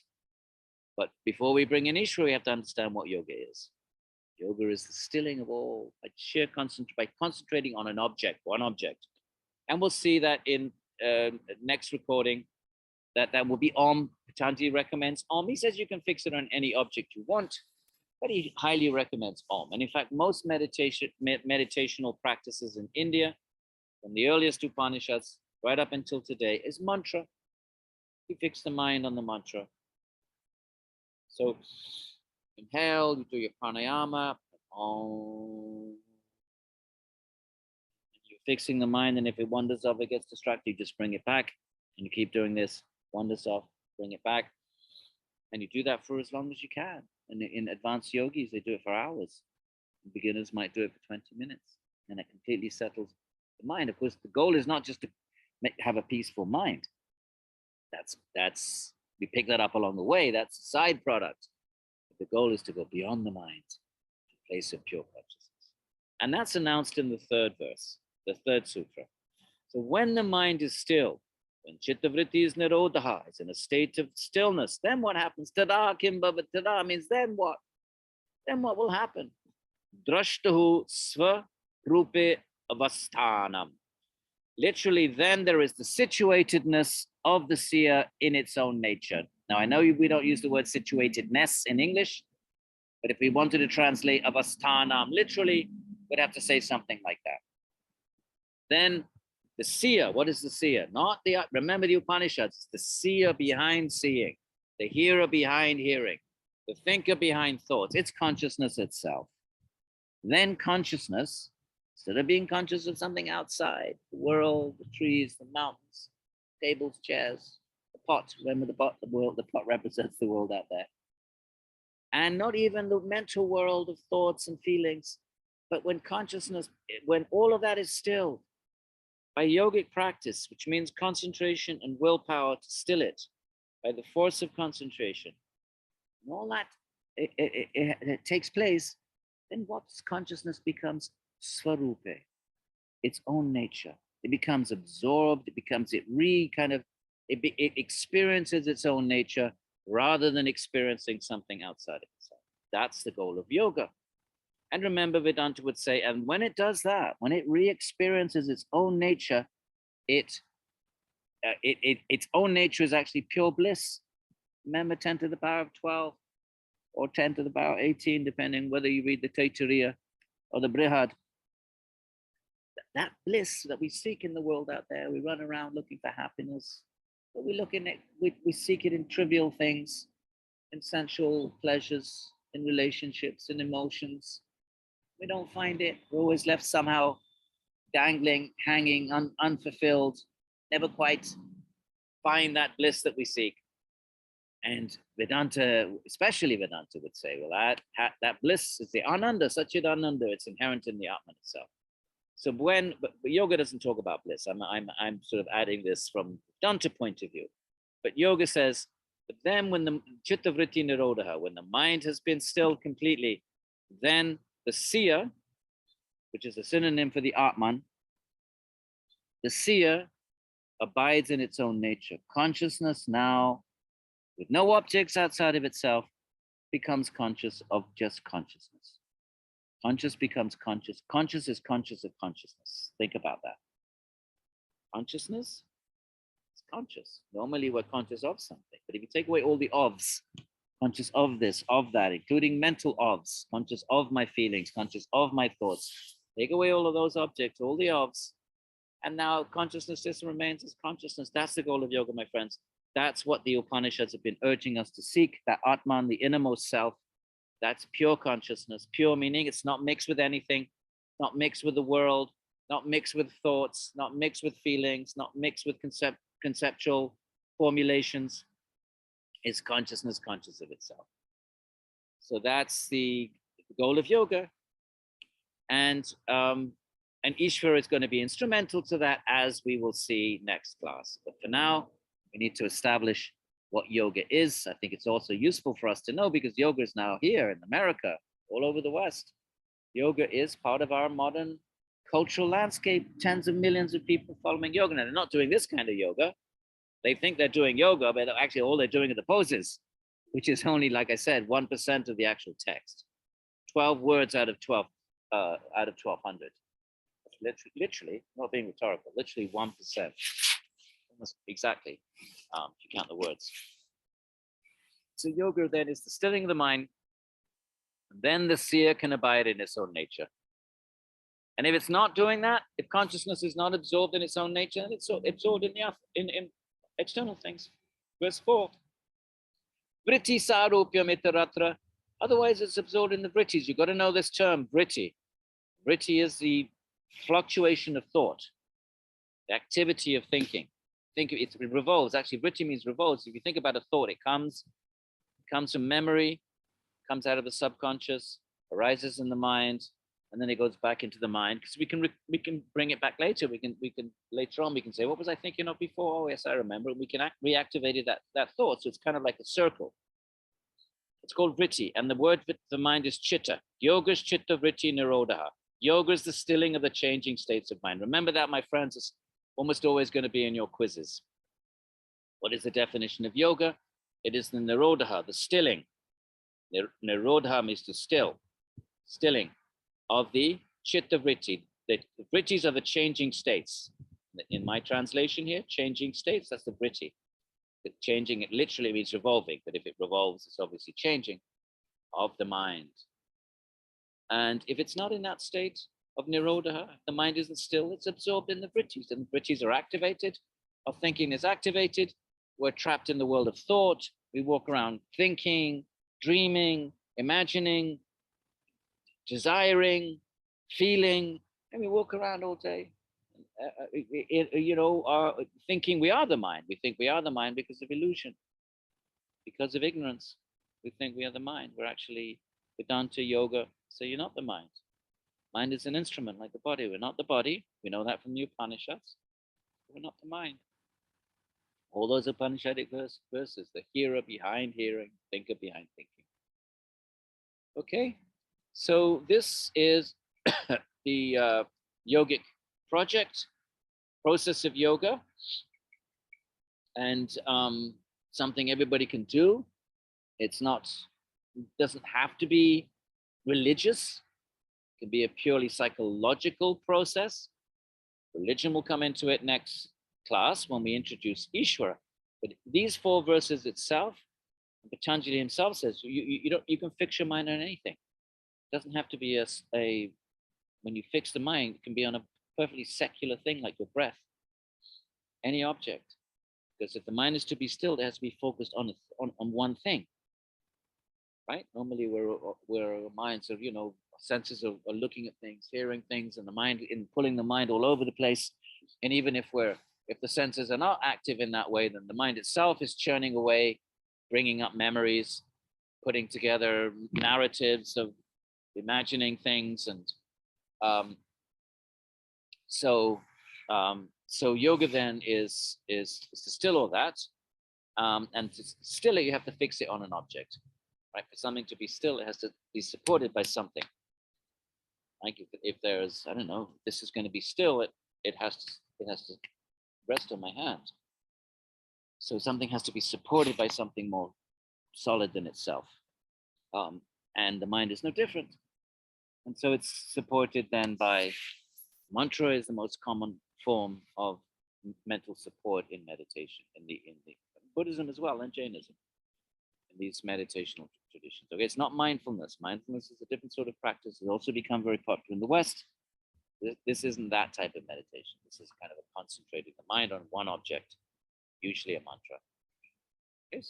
But before we bring in Īśvara, we have to understand what yoga is. Yoga is the stilling of all, by concentrating on an object, one object. And we'll see that in next recording, that will be Om. Patanjali recommends Om. He says you can fix it on any object you want, but he highly recommends Om. And in fact, most meditational practices in India, from the earliest Upanishads right up until today, is mantra. You fix the mind on the mantra. So inhale, you do your pranayama, Om. You're fixing the mind, and if it wanders off, it gets distracted, you just bring it back, and you keep doing this, wanders off, bring it back. And you do that for as long as you can. And in advanced yogis, they do it for hours. Beginners might do it for 20 minutes, and it completely settles the mind. Of course, the goal is not just to have a peaceful mind. That's we pick that up along the way. That's a side product. But the goal is to go beyond the mind, to a place of pure consciousness. And that's announced in the third verse, the third sutra. So when the mind is still, when chitta vritti is nirodha, it's in a state of stillness, then what happens? Tada kim bhavat, tada means then what? Then what will happen? Drashtahu sva rupe avasthanam. Literally, then there is the situatedness of the seer in its own nature. Now, I know we don't use the word situatedness in English, but if we wanted to translate avasthanam, literally, we'd have to say something like that. Then the seer, what is the seer? Not the, remember the Upanishads, it's the seer behind seeing, the hearer behind hearing, the thinker behind thoughts. It's consciousness itself. Then consciousness, instead of being conscious of something outside, the world, the trees, the mountains, tables, chairs, the pot, remember the pot, the pot represents the world out there. And not even the mental world of thoughts and feelings, but when consciousness, when all of that is still, by yogic practice, which means concentration and willpower to still it, by the force of concentration, and all that it takes place, then what consciousness becomes svarupe, its own nature. It becomes absorbed, it becomes, it experiences its own nature rather than experiencing something outside of itself. That's the goal of yoga. And remember, Vedanta would say, and when it does that, when it re-experiences its own nature, its own nature is actually pure bliss. Remember 10 to the power of 12 or 10 to the power of 18, depending whether you read the Taittiriya or the Brihad. That bliss that we seek in the world out there, we run around looking for happiness, but we seek it in trivial things, in sensual pleasures, in relationships, in emotions. We don't find it. We're always left somehow dangling, hanging, unfulfilled, never quite find that bliss that we seek. And Vedanta, especially Vedanta, would say, well, that bliss is the ananda, Satchid Ananda. It's inherent in the Atman itself. So but yoga doesn't talk about bliss. I'm sort of adding this from Vedanta point of view. But yoga says, but then when the chitta vritti nirodha, when the mind has been stilled completely, then the siya, which is a synonym for the Atman, the siya abides in its own nature. Consciousness now, with no objects outside of itself, becomes conscious of just consciousness. Conscious becomes conscious. Conscious is conscious of consciousness. Think about that. Consciousness is conscious. Normally we're conscious of something, but if you take away all the ofs, conscious of this, of that, including mental ofs, conscious of my feelings, conscious of my thoughts, take away all of those objects, all the ofs, and now consciousness just remains as consciousness. That's the goal of yoga, my friends. That's what the Upanishads have been urging us to seek, that Atman, the innermost self. That's pure consciousness. Pure meaning it's not mixed with anything, not mixed with the world, not mixed with thoughts, not mixed with feelings, not mixed with conceptual formulations. It's consciousness conscious of itself. So that's the goal of yoga. And Īśvara is going to be instrumental to that, as we will see next class. But for now, we need to establish what yoga is. I think it's also useful for us to know, because yoga is now here in America, all over the West. Yoga is part of our modern cultural landscape. Tens of millions of people following yoga. Now, they're not doing this kind of yoga. They think they're doing yoga, but actually all they're doing are the poses, which is only, like I said, 1% of the actual text. 12 words out of 1,200. Literally, not being rhetorical, literally 1%. Almost exactly, if you count the words. So yoga then is the stilling of the mind. Then the seer can abide in its own nature. And if it's not doing that, if consciousness is not absorbed in its own nature, then it's absorbed in external things. Verse 4. Vritti sarupya mitaratra. Otherwise, it's absorbed in the vrittis. You've got to know this term, vritti. Vritti is the fluctuation of thought, the activity of thinking. It revolves. Actually, vritti means revolves. If you think about a thought, it comes from memory, comes out of the subconscious, arises in the mind, and then it goes back into the mind. Because we can bring it back later. We can later on we can say, what was I thinking of before? Oh yes, I remember. We can reactivate that thought. So it's kind of like a circle. It's called vritti, and the word for the mind is chitta. Yoga's chitta vritti nirodha. Yoga is the stilling of the changing states of mind. Remember that, my friends. It's almost always going to be in your quizzes. What is the definition of yoga? It is the nirodha, the stilling. Nirodha means to stilling of the chitta vritti. The vrittis are the changing states. In my translation here, changing states, that's the vritti. The changing, it literally means revolving, but if it revolves, it's obviously changing of the mind. And if it's not in that state of nirodha, the mind isn't still, it's absorbed in the vrittis, and the vrittis are activated, our thinking is activated, we're trapped in the world of thought, we walk around thinking, dreaming, imagining, desiring, feeling, and we walk around all day, thinking we are the mind. We think we are the mind because of illusion, because of ignorance. We think we are the mind. We're actually, Vedanta yoga, so you're not the mind. Mind is an instrument like the body. We're not the body. We know that from the Upanishads. We're not the mind. All those Upanishadic verses, the hearer behind hearing, thinker behind thinking. Okay, so this is the yogic project, process of yoga, and something everybody can do. It doesn't have to be religious. It can be a purely psychological process. Religion will come into it next class when we introduce Īśvara. But these 4 verses itself, Patanjali himself says, you can fix your mind on anything. It doesn't have to be when you fix the mind, it can be on a perfectly secular thing like your breath, any object. Because if the mind is to be stilled, it has to be focused on one thing. right? Normally where our minds are, senses are looking at things, hearing things, and the mind in pulling the mind all over the place. And even if the senses are not active in that way, then the mind itself is churning away, bringing up memories, putting together narratives of imagining things. And um, so so yoga then is to still all that. And to still it, you have to fix it on an object, right? For something to be still, it has to be supported by something. Like if there's, I don't know, this is going to be still, it has to rest on my hand. So something has to be supported by something more solid than itself. And the mind is no different. And so it's supported then by mantra is the most common form of mental support in meditation, in the Buddhism as well, and Jainism, in these meditational traditions. Okay, it's not mindfulness. Mindfulness is a different sort of practice. It's also become very popular in the West. This isn't that type of meditation. This is kind of a concentrating the mind on one object, usually a mantra. Okay,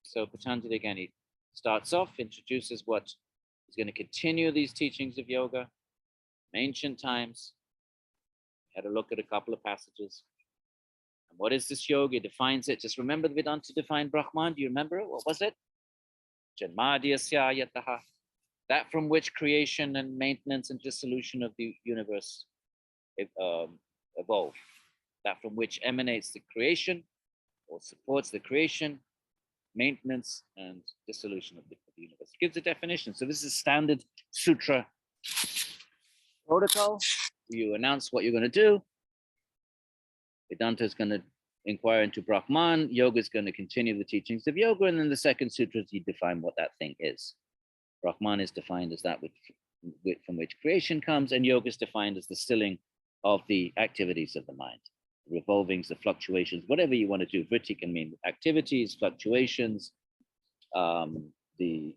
so Patanjali again, he starts off, introduces what is going to continue these teachings of yoga from ancient times. Had a look at a couple of passages. And what is this yoga? He defines it. Just remember the Vedanta defined Brahman. Do you remember it? What was it? Janmadhyasya yataha. That from which creation and maintenance and dissolution of the universe evolve. That from which emanates the creation or supports the creation, maintenance, and dissolution of the universe. It gives a definition. So this is standard sutra protocol. You announce what you're going to do. Vedanta is going to inquire into Brahman. Yoga is going to continue the teachings of yoga. And then the second sutra, you define what that thing is. Brahman is defined as that from which creation comes, and yoga is defined as the stilling of the activities of the mind, the revolvings, the fluctuations, whatever you want to do. Vritti can mean activities, fluctuations, the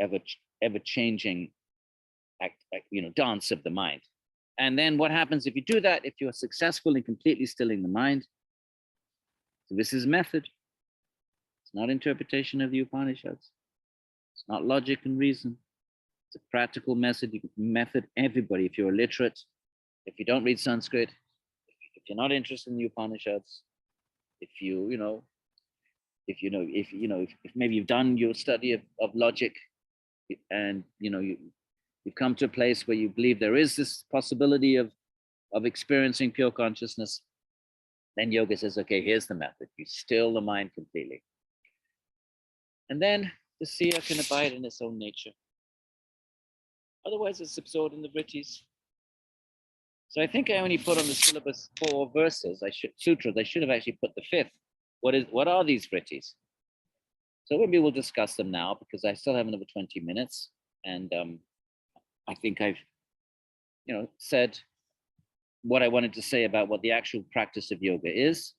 ever changing dance of the mind. And then what happens if you do that? If you're successful in completely stilling the mind, so this is method. It's not interpretation of the Upanishads. It's not logic and reason. It's a practical method. Everybody, if you're illiterate, if you don't read Sanskrit, if you're not interested in the Upanishads, if maybe you've done your study of logic, and you've come to a place where you believe there is this possibility of experiencing pure consciousness, then yoga says, okay, here's the method. You still the mind completely. And then the siya can abide in its own nature. Otherwise, it's absorbed in the vrittis. So I think I only put on the syllabus 4 verses. Sutras. I should have actually put the 5th. What are these vrittis? So maybe we'll discuss them now, because I still have another 20 minutes. And I think I've, said what I wanted to say about what the actual practice of yoga is.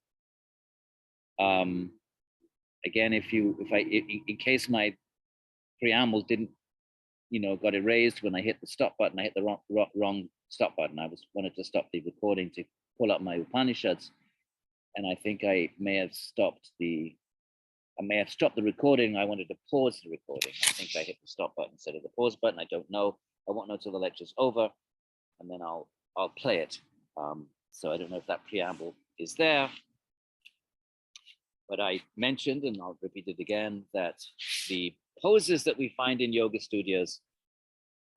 Again, in case my preamble didn't, got erased when I hit the stop button, I hit the wrong stop button. I wanted to stop the recording to pull up my Upanishads, and I think I may have stopped the recording. I wanted to pause the recording. I think I hit the stop button instead of the pause button. I don't know. I won't know till the lecture's over, and then I'll play it. So I don't know if that preamble is there. But I mentioned, and I'll repeat it again, that the poses that we find in yoga studios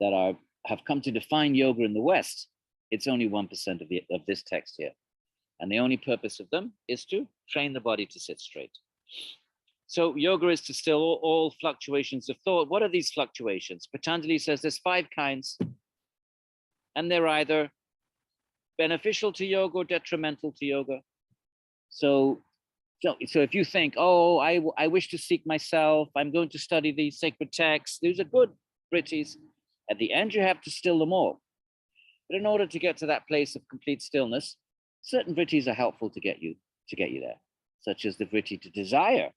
that have come to define yoga in the West, it's only 1% of this text here. And the only purpose of them is to train the body to sit straight. So yoga is to still all fluctuations of thought. What are these fluctuations? Patanjali says there's 5 kinds, and they're either beneficial to yoga or detrimental to yoga. So if you think, oh, I wish to seek myself, I'm going to study these sacred texts, these are good vrittis. At the end, you have to still them all. But in order to get to that place of complete stillness, certain vrittis are helpful to get you there, such as the vritti to desire,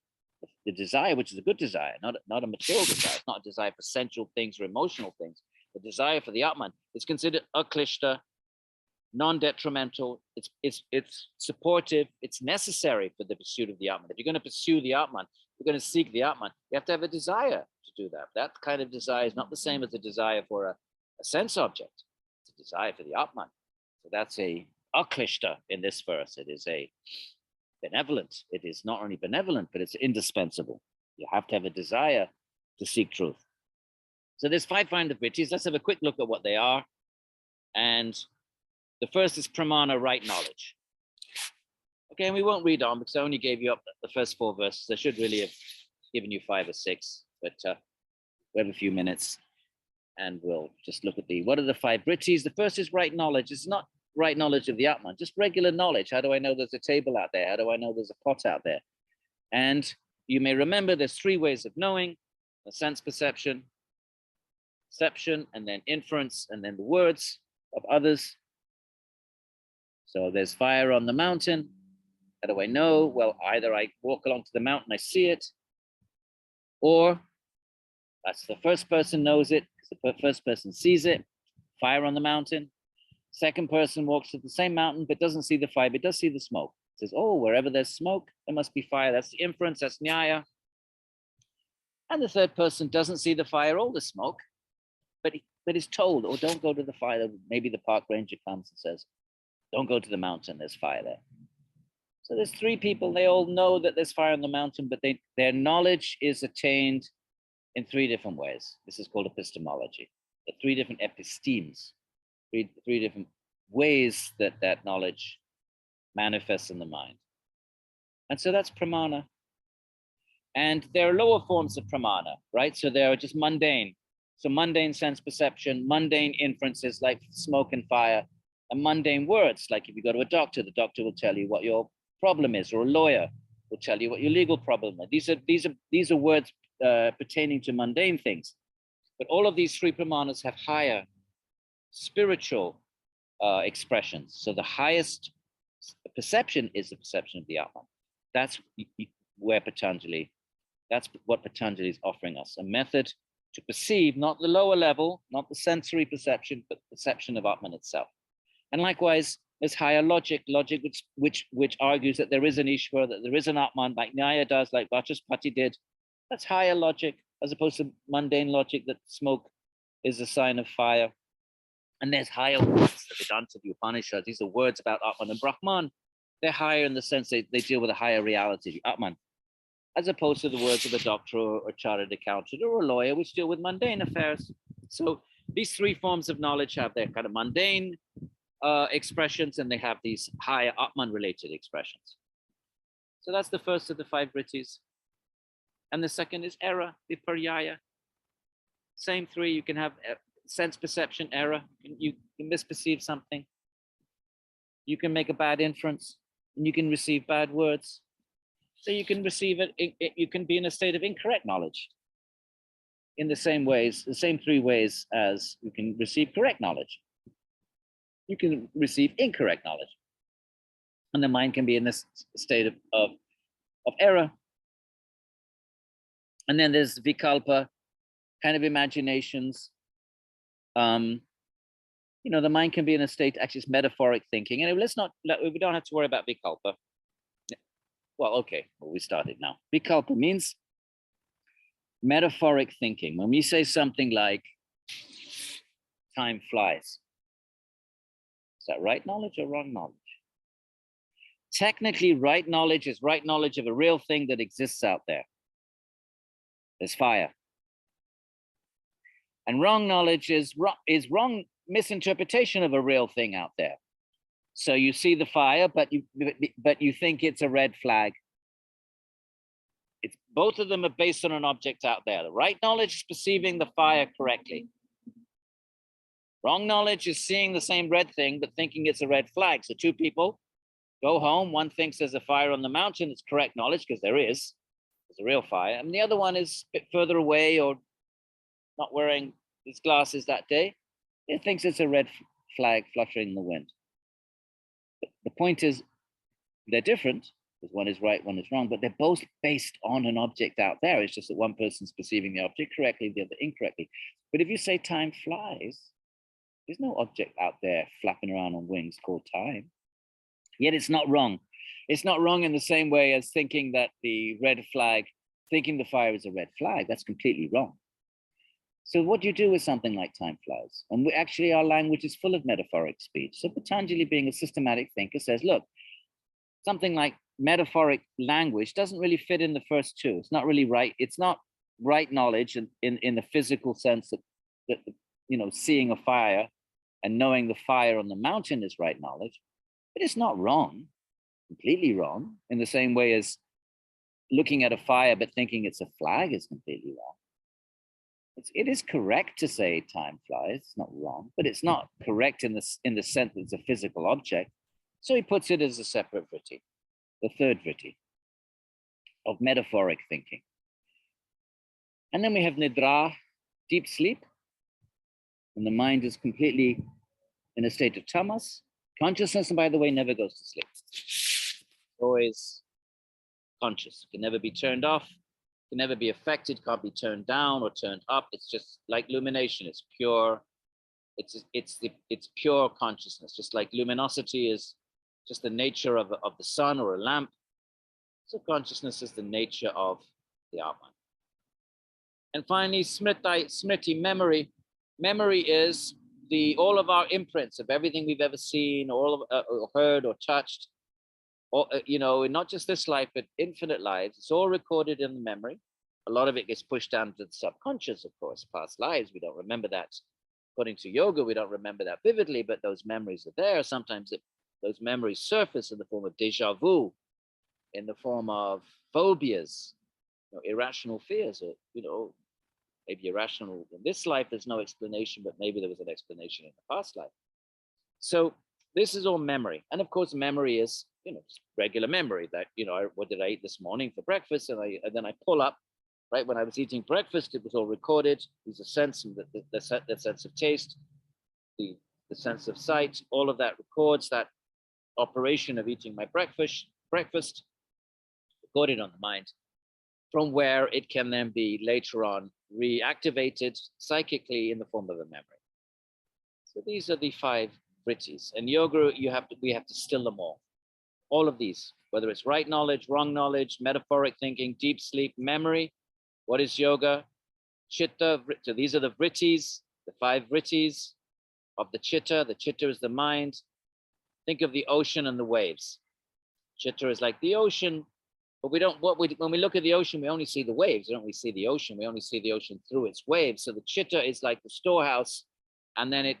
the desire, which is a good desire, not a material desire. It's not a desire for sensual things or emotional things. The desire for the Atman is considered aklishta, non-detrimental. It's supportive. It's necessary for the pursuit of the Atman. If you're going to pursue the Atman, we're going to seek the Atman, you have to have a desire to do that. That kind of desire is not the same as a desire for a sense object. It's a desire for the Atman. So that's a aklishta in this verse. It is a benevolent. It is not only benevolent, but it's indispensable. You have to have a desire to seek truth. So there's 5 kind of vrittis. Let's have a quick look at what they are. And the first is pramana, right knowledge. Okay, and we won't read on because I only gave you up the first 4 verses. I should really have given you 5 or 6, but we have a few minutes and we'll just look at what are the 5 vrittis. The first is right knowledge. It's not right knowledge of the Atman, just regular knowledge. How do I know there's a table out there? How do I know there's a pot out there? And you may remember there's 3 ways of knowing: the sense perception, and then inference, and then the words of others. So there's fire on the mountain. How do I know? Well, either I walk along to the mountain, I see it, or that's the first person knows it, because the first person sees it, fire on the mountain. Second person walks to the same mountain, but doesn't see the fire, but does see the smoke. Says, oh, wherever there's smoke, there must be fire. That's the inference, that's nyaya. And the third person doesn't see the fire or the smoke, but is told, oh, don't go to the fire. Maybe the park ranger comes and says, don't go to the mountain, there's fire there. So there's 3 people, they all know that there's fire on the mountain, but their knowledge is attained in 3 different ways. This is called epistemology. The 3 different epistemes, 3 different ways that that knowledge manifests in the mind. And so that's pramana. And there are lower forms of pramana, right? So there are just mundane. So mundane sense perception, mundane inferences like smoke and fire, and mundane words, like if you go to a doctor, the doctor will tell you what your problem is, or a lawyer will tell you what your legal problem is. These are words pertaining to mundane things. But all of these 3 pramanas have higher spiritual expressions. So the highest perception is the perception of the Atman. That's where Patanjali, that's what Patanjali is offering us, a method to perceive not the lower level, not the sensory perception, but perception of Atman itself. And likewise, there's higher logic which argues that there is an Īśvara, that there is an Atman, like Nyaya does, like Vachaspati did. That's higher logic, as opposed to mundane logic that smoke is a sign of fire. And there's higher words, the Vedanta, the Upanishads, these are words about Atman and Brahman. They're higher in the sense they deal with a higher reality, the Atman, as opposed to the words of a doctor or a chartered accountant or a lawyer, which deal with mundane affairs. So these 3 forms of knowledge have their kind of mundane expressions, and they have these higher Atman-related expressions. So that's the first of the 5 vrittis. And the second is error, viparyaya. Same 3, you can have sense perception error. You can misperceive something. You can make a bad inference, and you can receive bad words. So you can receive it, you can be in a state of incorrect knowledge in the same ways, the same 3 ways as you can receive correct knowledge. You can receive incorrect knowledge. And the mind can be in this state of error. And then there's vikalpa, kind of imaginations. The mind can be in a state, actually it's metaphoric thinking. And we don't have to worry about vikalpa. Well, okay, we started now. Vikalpa means metaphoric thinking. When we say something like, time flies, is that right knowledge or wrong knowledge? Technically, right knowledge is right knowledge of a real thing that exists out there. There's fire. And wrong knowledge is wrong misinterpretation of a real thing out there. So you see the fire, but you think it's a red flag. Both of them are based on an object out there. The right knowledge is perceiving the fire correctly. Wrong knowledge is seeing the same red thing, but thinking it's a red flag. So 2 people go home. One thinks there's a fire on the mountain. It's correct knowledge because there is. There's a real fire. And the other one is a bit further away or not wearing his glasses that day. He thinks it's a red flag fluttering in the wind. But the point is, they're different because one is right, one is wrong, but they're both based on an object out there. It's just that one person's perceiving the object correctly, the other incorrectly. But if you say time flies, there's no object out there flapping around on wings called time. Yet it's not wrong. It's not wrong in the same way as thinking that the red flag thinking the fire is a red flag. That's completely wrong. So what do you do with something like time flies? And actually, our language is full of metaphoric speech. So Patanjali, being a systematic thinker, says, look, something like metaphoric language doesn't really fit in the first two. It's not really right. It's not right knowledge in the physical sense that seeing a fire and knowing the fire on the mountain is right knowledge. But it's not wrong, completely wrong, in the same way as looking at a fire but thinking it's a flag is completely wrong. It is correct to say time flies, it's not wrong, but it's not correct in the sense that it's a physical object. So he puts it as a separate vritti, the third vritti of metaphoric thinking. And then we have nidra, deep sleep, when the mind is completely in a state of tamas. Consciousness, and by the way, never goes to sleep. Always conscious, can never be turned off, can never be affected, can't be turned down or turned up. It's just like illumination. It's pure. It's pure consciousness. Just like luminosity is just the nature of the sun or a lamp. So consciousness is the nature of the Atman. And finally, smriti, memory. Memory is all of our imprints of everything we've ever seen, or heard or touched. Or, not just this life, but infinite lives. It's all recorded in the memory. A lot of it gets pushed down to the subconscious, of course. Past lives, we don't remember that. According to yoga, we don't remember that vividly, but those memories are there. Sometimes those memories surface in the form of déjà vu, in the form of phobias, irrational fears, or, maybe irrational in this life. There's no explanation, but maybe there was an explanation in the past life. So this is all memory. And of course, memory is, just regular memory that, what did I eat this morning for breakfast? And then I pull up, right? When I was eating breakfast, it was all recorded. There's a sense, the sense of taste, the sense of sight, all of that records that operation of eating my breakfast, recorded on the mind, from where it can then be later on reactivated psychically in the form of a memory. So these are the 5 vrittis. And yoga, we have to still them all of these, whether it's right knowledge, wrong knowledge, metaphoric thinking, deep sleep, memory. What is yoga? Chitta. So these are the vrittis, the 5 vrittis of the chitta. The chitta is the mind. Think of the ocean and the waves. Chitta is like the ocean, but when we look at the ocean, we only see the waves. We don't really see the ocean. We only see the ocean through its waves. So the chitta is like the storehouse, and then it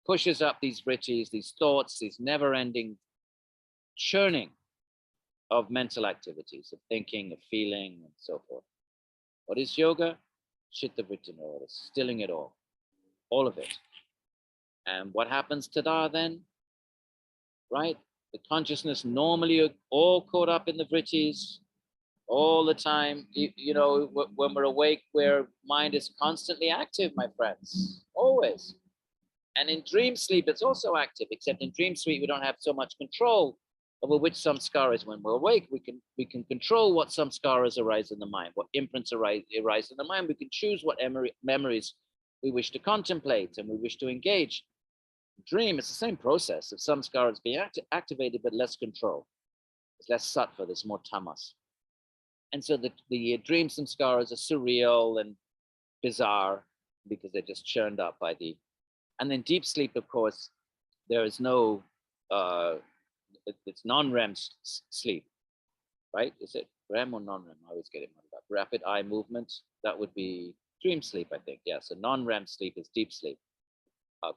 pushes up these vrittis, these thoughts, these never-ending churning of mental activities, of thinking, of feeling, and so forth. What is yoga? Chitta vritti nirodha, stilling it all of it. And what happens tada then? Right? The consciousness normally all caught up in the vrittis all the time. When we're awake, where mind is constantly active, my friends, always. And in dream sleep, it's also active, except in dream sleep, we don't have so much control over which samskaras. When we're awake, we can control what samskaras arise in the mind, what imprints arise in the mind. We can choose what memories we wish to contemplate and we wish to engage. Dream, it's the same process of samskaras being activated, but less control. It's less sattva, there's more tamas. And so the dream samskaras are surreal and bizarre because they're just churned up by the. And then deep sleep, of course, there is no, it's non-REM sleep, right? Is it REM or non-REM? I always get it muddled up. Rapid eye movement, that would be dream sleep, I think. Yeah, so non-REM sleep is deep sleep.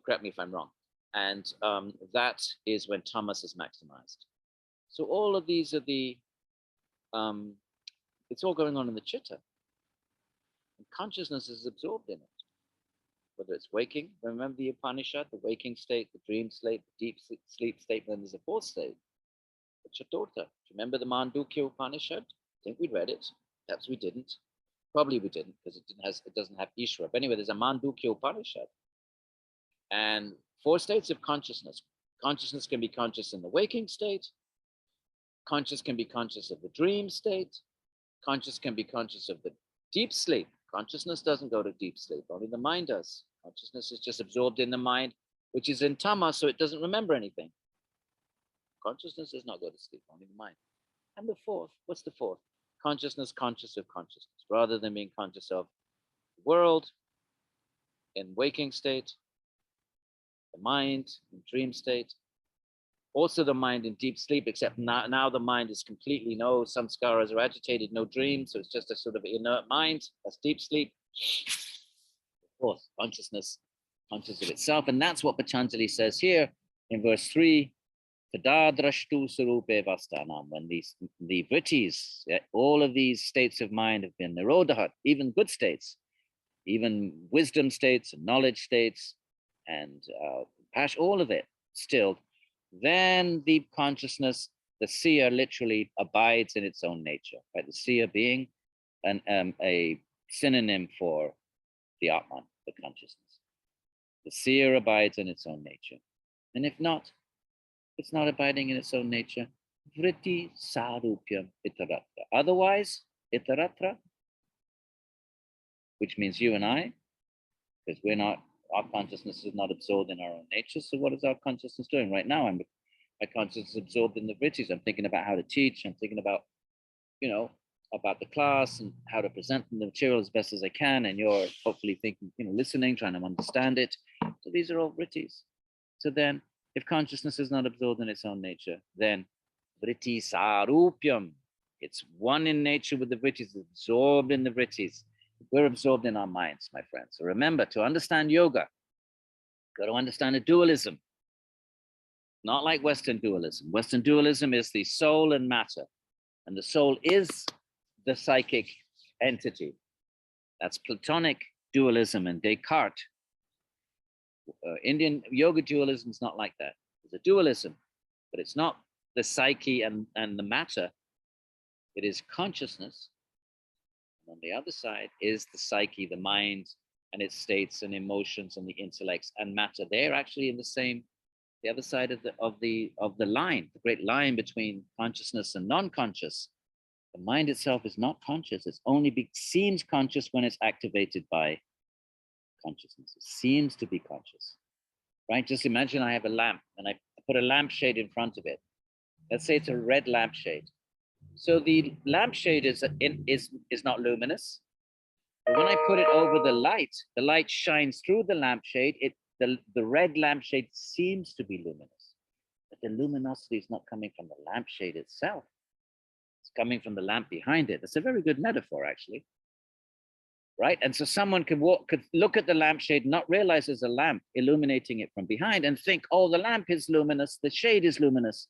Correct me if I'm wrong. And that is when tamas is maximized. So all of these are it's all going on in the chitta. And consciousness is absorbed in it. Whether it's waking, remember the Upanishad, the waking state, the dream state, the deep sleep state, then there's a 4th state, the Chaturtha. Do you remember the Mandukya Upanishad? I think we read it. Perhaps we didn't. Probably we didn't, because it doesn't have Īśvara. But anyway, there's a Mandukya Upanishad. And 4 states of consciousness. Consciousness can be conscious in the waking state. Conscious can be conscious of the dream state. Conscious can be conscious of the deep sleep. Consciousness doesn't go to deep sleep, only the mind does. Consciousness is just absorbed in the mind, which is in tamas, so it doesn't remember anything. Consciousness does not go to sleep, only the mind. And the 4th, what's the 4th? consciousness conscious of consciousness, rather than being conscious of the world in waking state, the mind in dream state, also the mind in deep sleep, except now the mind is completely no samskaras are agitated, no dreams, so it's just a sort of inert mind. That's deep sleep. Of course, consciousness, conscious of itself, and that's what Patanjali says here in verse 3. Tadadrashtu sarupe vastanam, when the vrittis, all of these states of mind have been nirodhat, even good states, even wisdom states and knowledge states, and passion, all of it stilled, then the consciousness, the seer, literally abides in its own nature. Right, the seer being a synonym for the Atman, the consciousness. The seer abides in its own nature, and if not, it's not abiding in its own nature. Vritti sarupyam itaratra. Otherwise, itaratra, which means you and I, because we're not, our consciousness is not absorbed in our own nature. So what is our consciousness doing right now? My consciousness is absorbed in the vrittis. I'm thinking about how to teach. I'm thinking about, about the class and how to present the material as best as I can. And you're hopefully thinking, listening, trying to understand it. So these are all vrittis. So then, if consciousness is not absorbed in its own nature, then vritti sarupyam, it's one in nature with the vrittis, absorbed in the vrittis. We're absorbed in our minds, my friends. So remember, to understand yoga, got to understand a dualism. Not like Western dualism. Western dualism is the soul and matter, and the soul is the psychic entity. That's Platonic dualism and Descartes. Indian yoga dualism is not like that. It's a dualism, but it's not the psyche and the matter. It is consciousness. And on the other side is the psyche, the mind, and its states and emotions and the intellects and matter. They're actually in the other side of the line, the great line between consciousness and non-conscious. The mind itself is not conscious. It's only seems conscious when it's activated by consciousness. It seems to be conscious, right? Just imagine I have a lamp and I put a lampshade in front of it. Let's say it's a red lampshade. So the lampshade is not luminous. But when I put it over the light shines through the lampshade. The red lampshade seems to be luminous, but the luminosity is not coming from the lampshade itself. It's coming from the lamp behind it. That's a very good metaphor, actually. Right? And so someone could look at the lampshade, not realize there's a lamp illuminating it from behind, and think, oh, the lamp is luminous, the shade is luminous.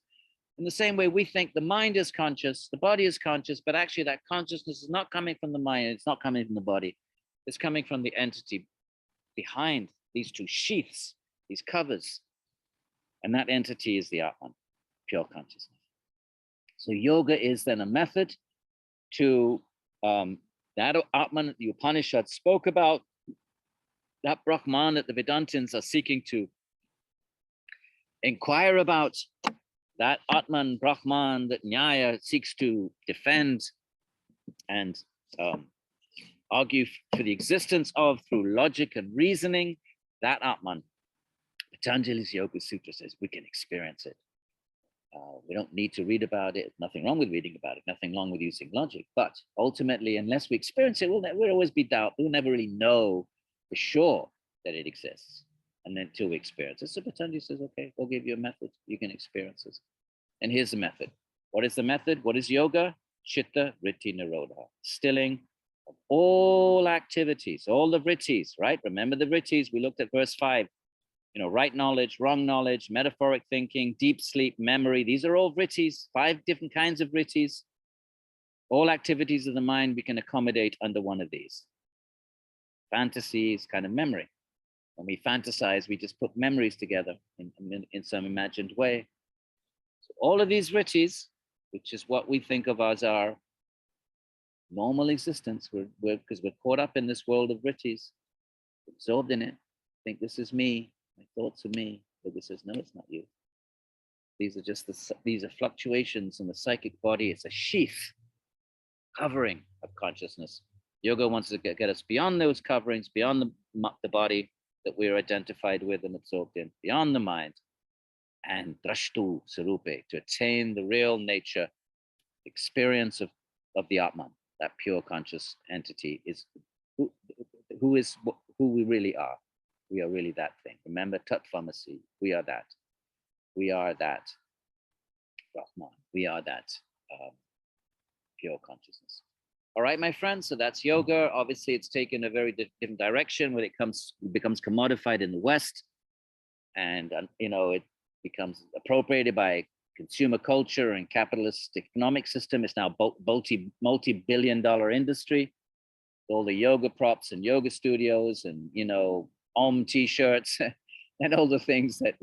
In the same way, we think the mind is conscious, the body is conscious, but actually that consciousness is not coming from the mind, it's not coming from the body. It's coming from the entity behind these two sheaths, these covers. And that entity is the Atman, pure consciousness. So yoga is then a method to that Atman the Upanishad spoke about, that Brahman that the Vedantins are seeking to inquire about, that Atman Brahman that Nyaya seeks to defend and argue for the existence of through logic and reasoning, that Atman, Patanjali's Yoga Sutra says we can experience it. We don't need to read about it. Nothing wrong with reading about it. Nothing wrong with using logic. But ultimately, unless we experience it, we'll always be doubt. We'll never really know for sure that it exists. And then until we experience it. So Patanjali says, okay, we'll give you a method. You can experience it. And here's the method. What is the method? What is yoga? Chitta Vritti Nirodha. Stilling of all activities, all the vrittis, right? Remember the vrittis. We looked at verse 5. Right knowledge, wrong knowledge, metaphoric thinking, deep sleep, memory. These are all vrittis, 5 different kinds of vrittis. All activities of the mind we can accommodate under one of these. Fantasy is kind of memory. When we fantasize, we just put memories together in some imagined way. So all of these vrittis, which is what we think of as our normal existence, because we're caught up in this world of vrittis, absorbed in it, think this is me. My thoughts are me. Yoga says, no, it's not you. These are just these are fluctuations in the psychic body. It's a sheath covering of consciousness. Yoga wants to get us beyond those coverings, beyond the body that we're identified with and absorbed in, beyond the mind, and drashtu sarupe, to attain the real nature, experience the Atman, that pure conscious entity, is who we really are. We are really that thing. Remember, Tat-Tvamasi, we are that. We are that Brahman. We are that pure consciousness. All right, my friends, so that's yoga. Obviously, it's taken a very different direction when it becomes commodified in the West. And, it becomes appropriated by consumer culture and capitalist economic system. It's now multi-billion-dollar industry. All the yoga props and yoga studios and, Om t-shirts and all the things that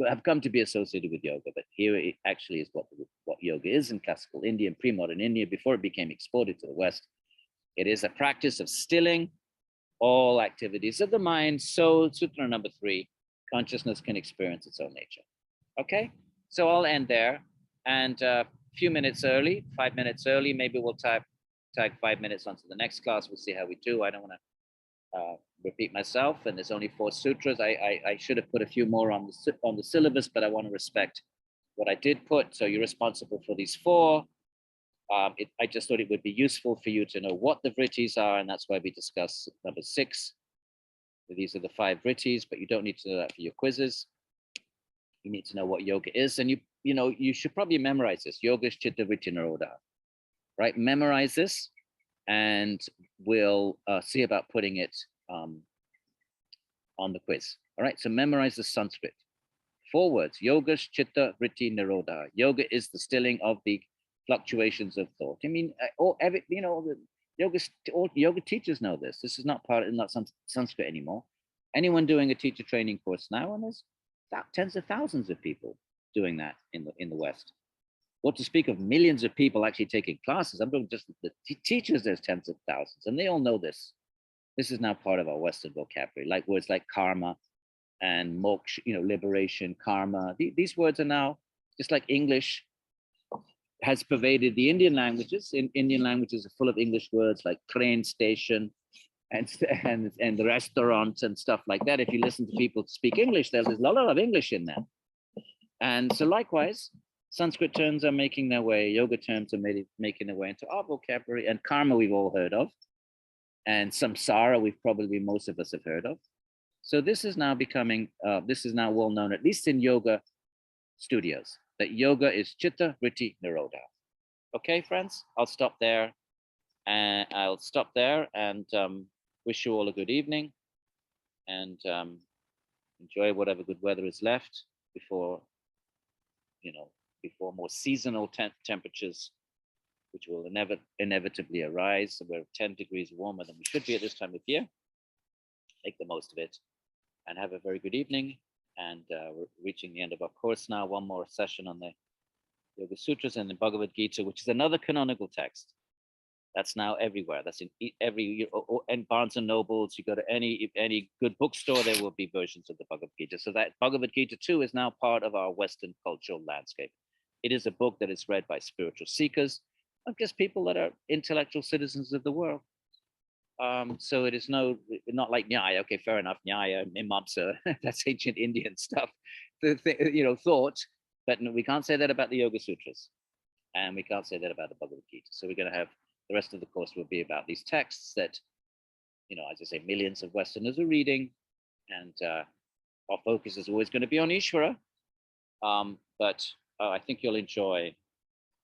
have come to be associated with yoga. But here it actually is what yoga is in classical India and pre-modern India before it became exported to the West. It is a practice of stilling all activities of the mind. So sutra number 3, consciousness can experience its own nature. Okay, so I'll end there. And a few minutes early, 5 minutes early, maybe we'll tag 5 minutes onto the next class. We'll see how we do. I don't want to repeat myself, and there's only 4 sutras. I should have put a few more on the syllabus, but I want to respect what I did put. So you're responsible for these 4. I just thought it would be useful for you to know what the vrittis are, and that's why we discuss number 6. These are the 5 vrittis, but you don't need to know that for your quizzes. You need to know what yoga is, and you should probably memorize this. Yoga is Chitta Vritti Nirodha, right? Memorize this, and we'll see about putting it on the quiz. All right, so memorize the Sanskrit. 4 words: Yoga Chitta Vritti Nirodha. Yoga is the stilling of the fluctuations of thought. I mean, all yoga teachers know this. This is not Sanskrit anymore. Anyone doing a teacher training course now, and there's tens of thousands of people doing that in the West. What to speak of millions of people actually taking classes? I'm talking just the teachers. There's tens of thousands, and they all know this. This is now part of our Western vocabulary, like words like karma and moksha, liberation, karma. These words are now, just like English has pervaded the Indian languages. Indian languages are full of English words like train station and the restaurants and stuff like that. If you listen to people speak English, there's a lot of English in there. And so likewise, Sanskrit terms are making their way, yoga terms are making their way into our vocabulary, and karma we've all heard of, and samsara most of us have heard of. So this is now becoming, this is now well known, at least in yoga studios, that yoga is Chitta Vritti Nirodha. Okay, friends, I'll stop there, and wish you all a good evening, and enjoy whatever good weather is left before more seasonal temperatures, which will inevitably arise. So we're 10 degrees warmer than we should be at this time of year. Make the most of it, and have a very good evening. And we're reaching the end of our course now. One more session on the Yoga Sutras and the Bhagavad Gita, which is another canonical text. That's now everywhere. That's in every, and Barnes and Nobles. You go to any good bookstore, there will be versions of the Bhagavad Gita. So that Bhagavad Gita too is now part of our Western cultural landscape. It is a book that is read by spiritual seekers, not just people that are intellectual citizens of the world. So it is not like Nyaya. Okay, fair enough. Nyaya, Mimamsa, that's ancient Indian stuff. Thought. But we can't say that about the Yoga Sutras, and we can't say that about the Bhagavad Gita. So we're going to have the rest of the course will be about these texts that, as I say, millions of Westerners are reading, and our focus is always going to be on Īśvara. But I think you'll enjoy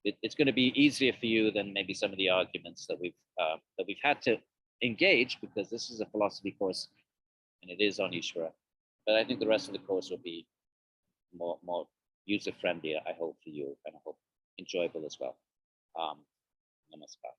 it. It's going to be easier for you than maybe some of the arguments that we've had to engage, because this is a philosophy course and it is on Īśvara. But I think the rest of the course will be more user friendly, I hope, for you, and I hope enjoyable as well. Namaskar.